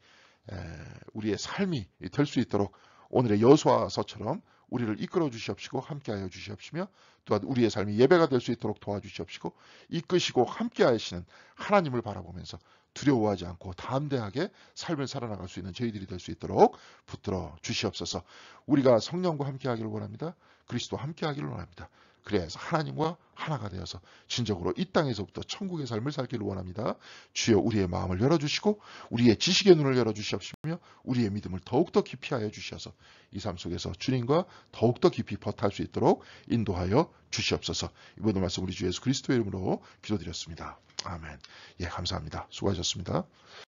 우리의 삶이 될 수 있도록 오늘의 여호수아서처럼 우리를 이끌어 주시옵시고 함께하여 주시옵시며 또한 우리의 삶이 예배가 될 수 있도록 도와주시옵시고 이끄시고 함께하시는 하나님을 바라보면서 두려워하지 않고 담대하게 삶을 살아나갈 수 있는 저희들이 될 수 있도록 붙들어 주시옵소서. 우리가 성령과 함께하기를 원합니다. 그리스도와 함께하기를 원합니다. 그래서 하나님과 하나가 되어서 진정으로 이 땅에서부터 천국의 삶을 살기를 원합니다. 주여 우리의 마음을 열어주시고 우리의 지식의 눈을 열어주시옵시며 우리의 믿음을 더욱더 깊이 하여 주셔서 이 삶 속에서 주님과 더욱더 깊이 버탈 수 있도록 인도하여 주시옵소서. 이번 말씀 우리 주 예수 그리스도의 이름으로 기도드렸습니다. 아멘. 예, 감사합니다. 수고하셨습니다.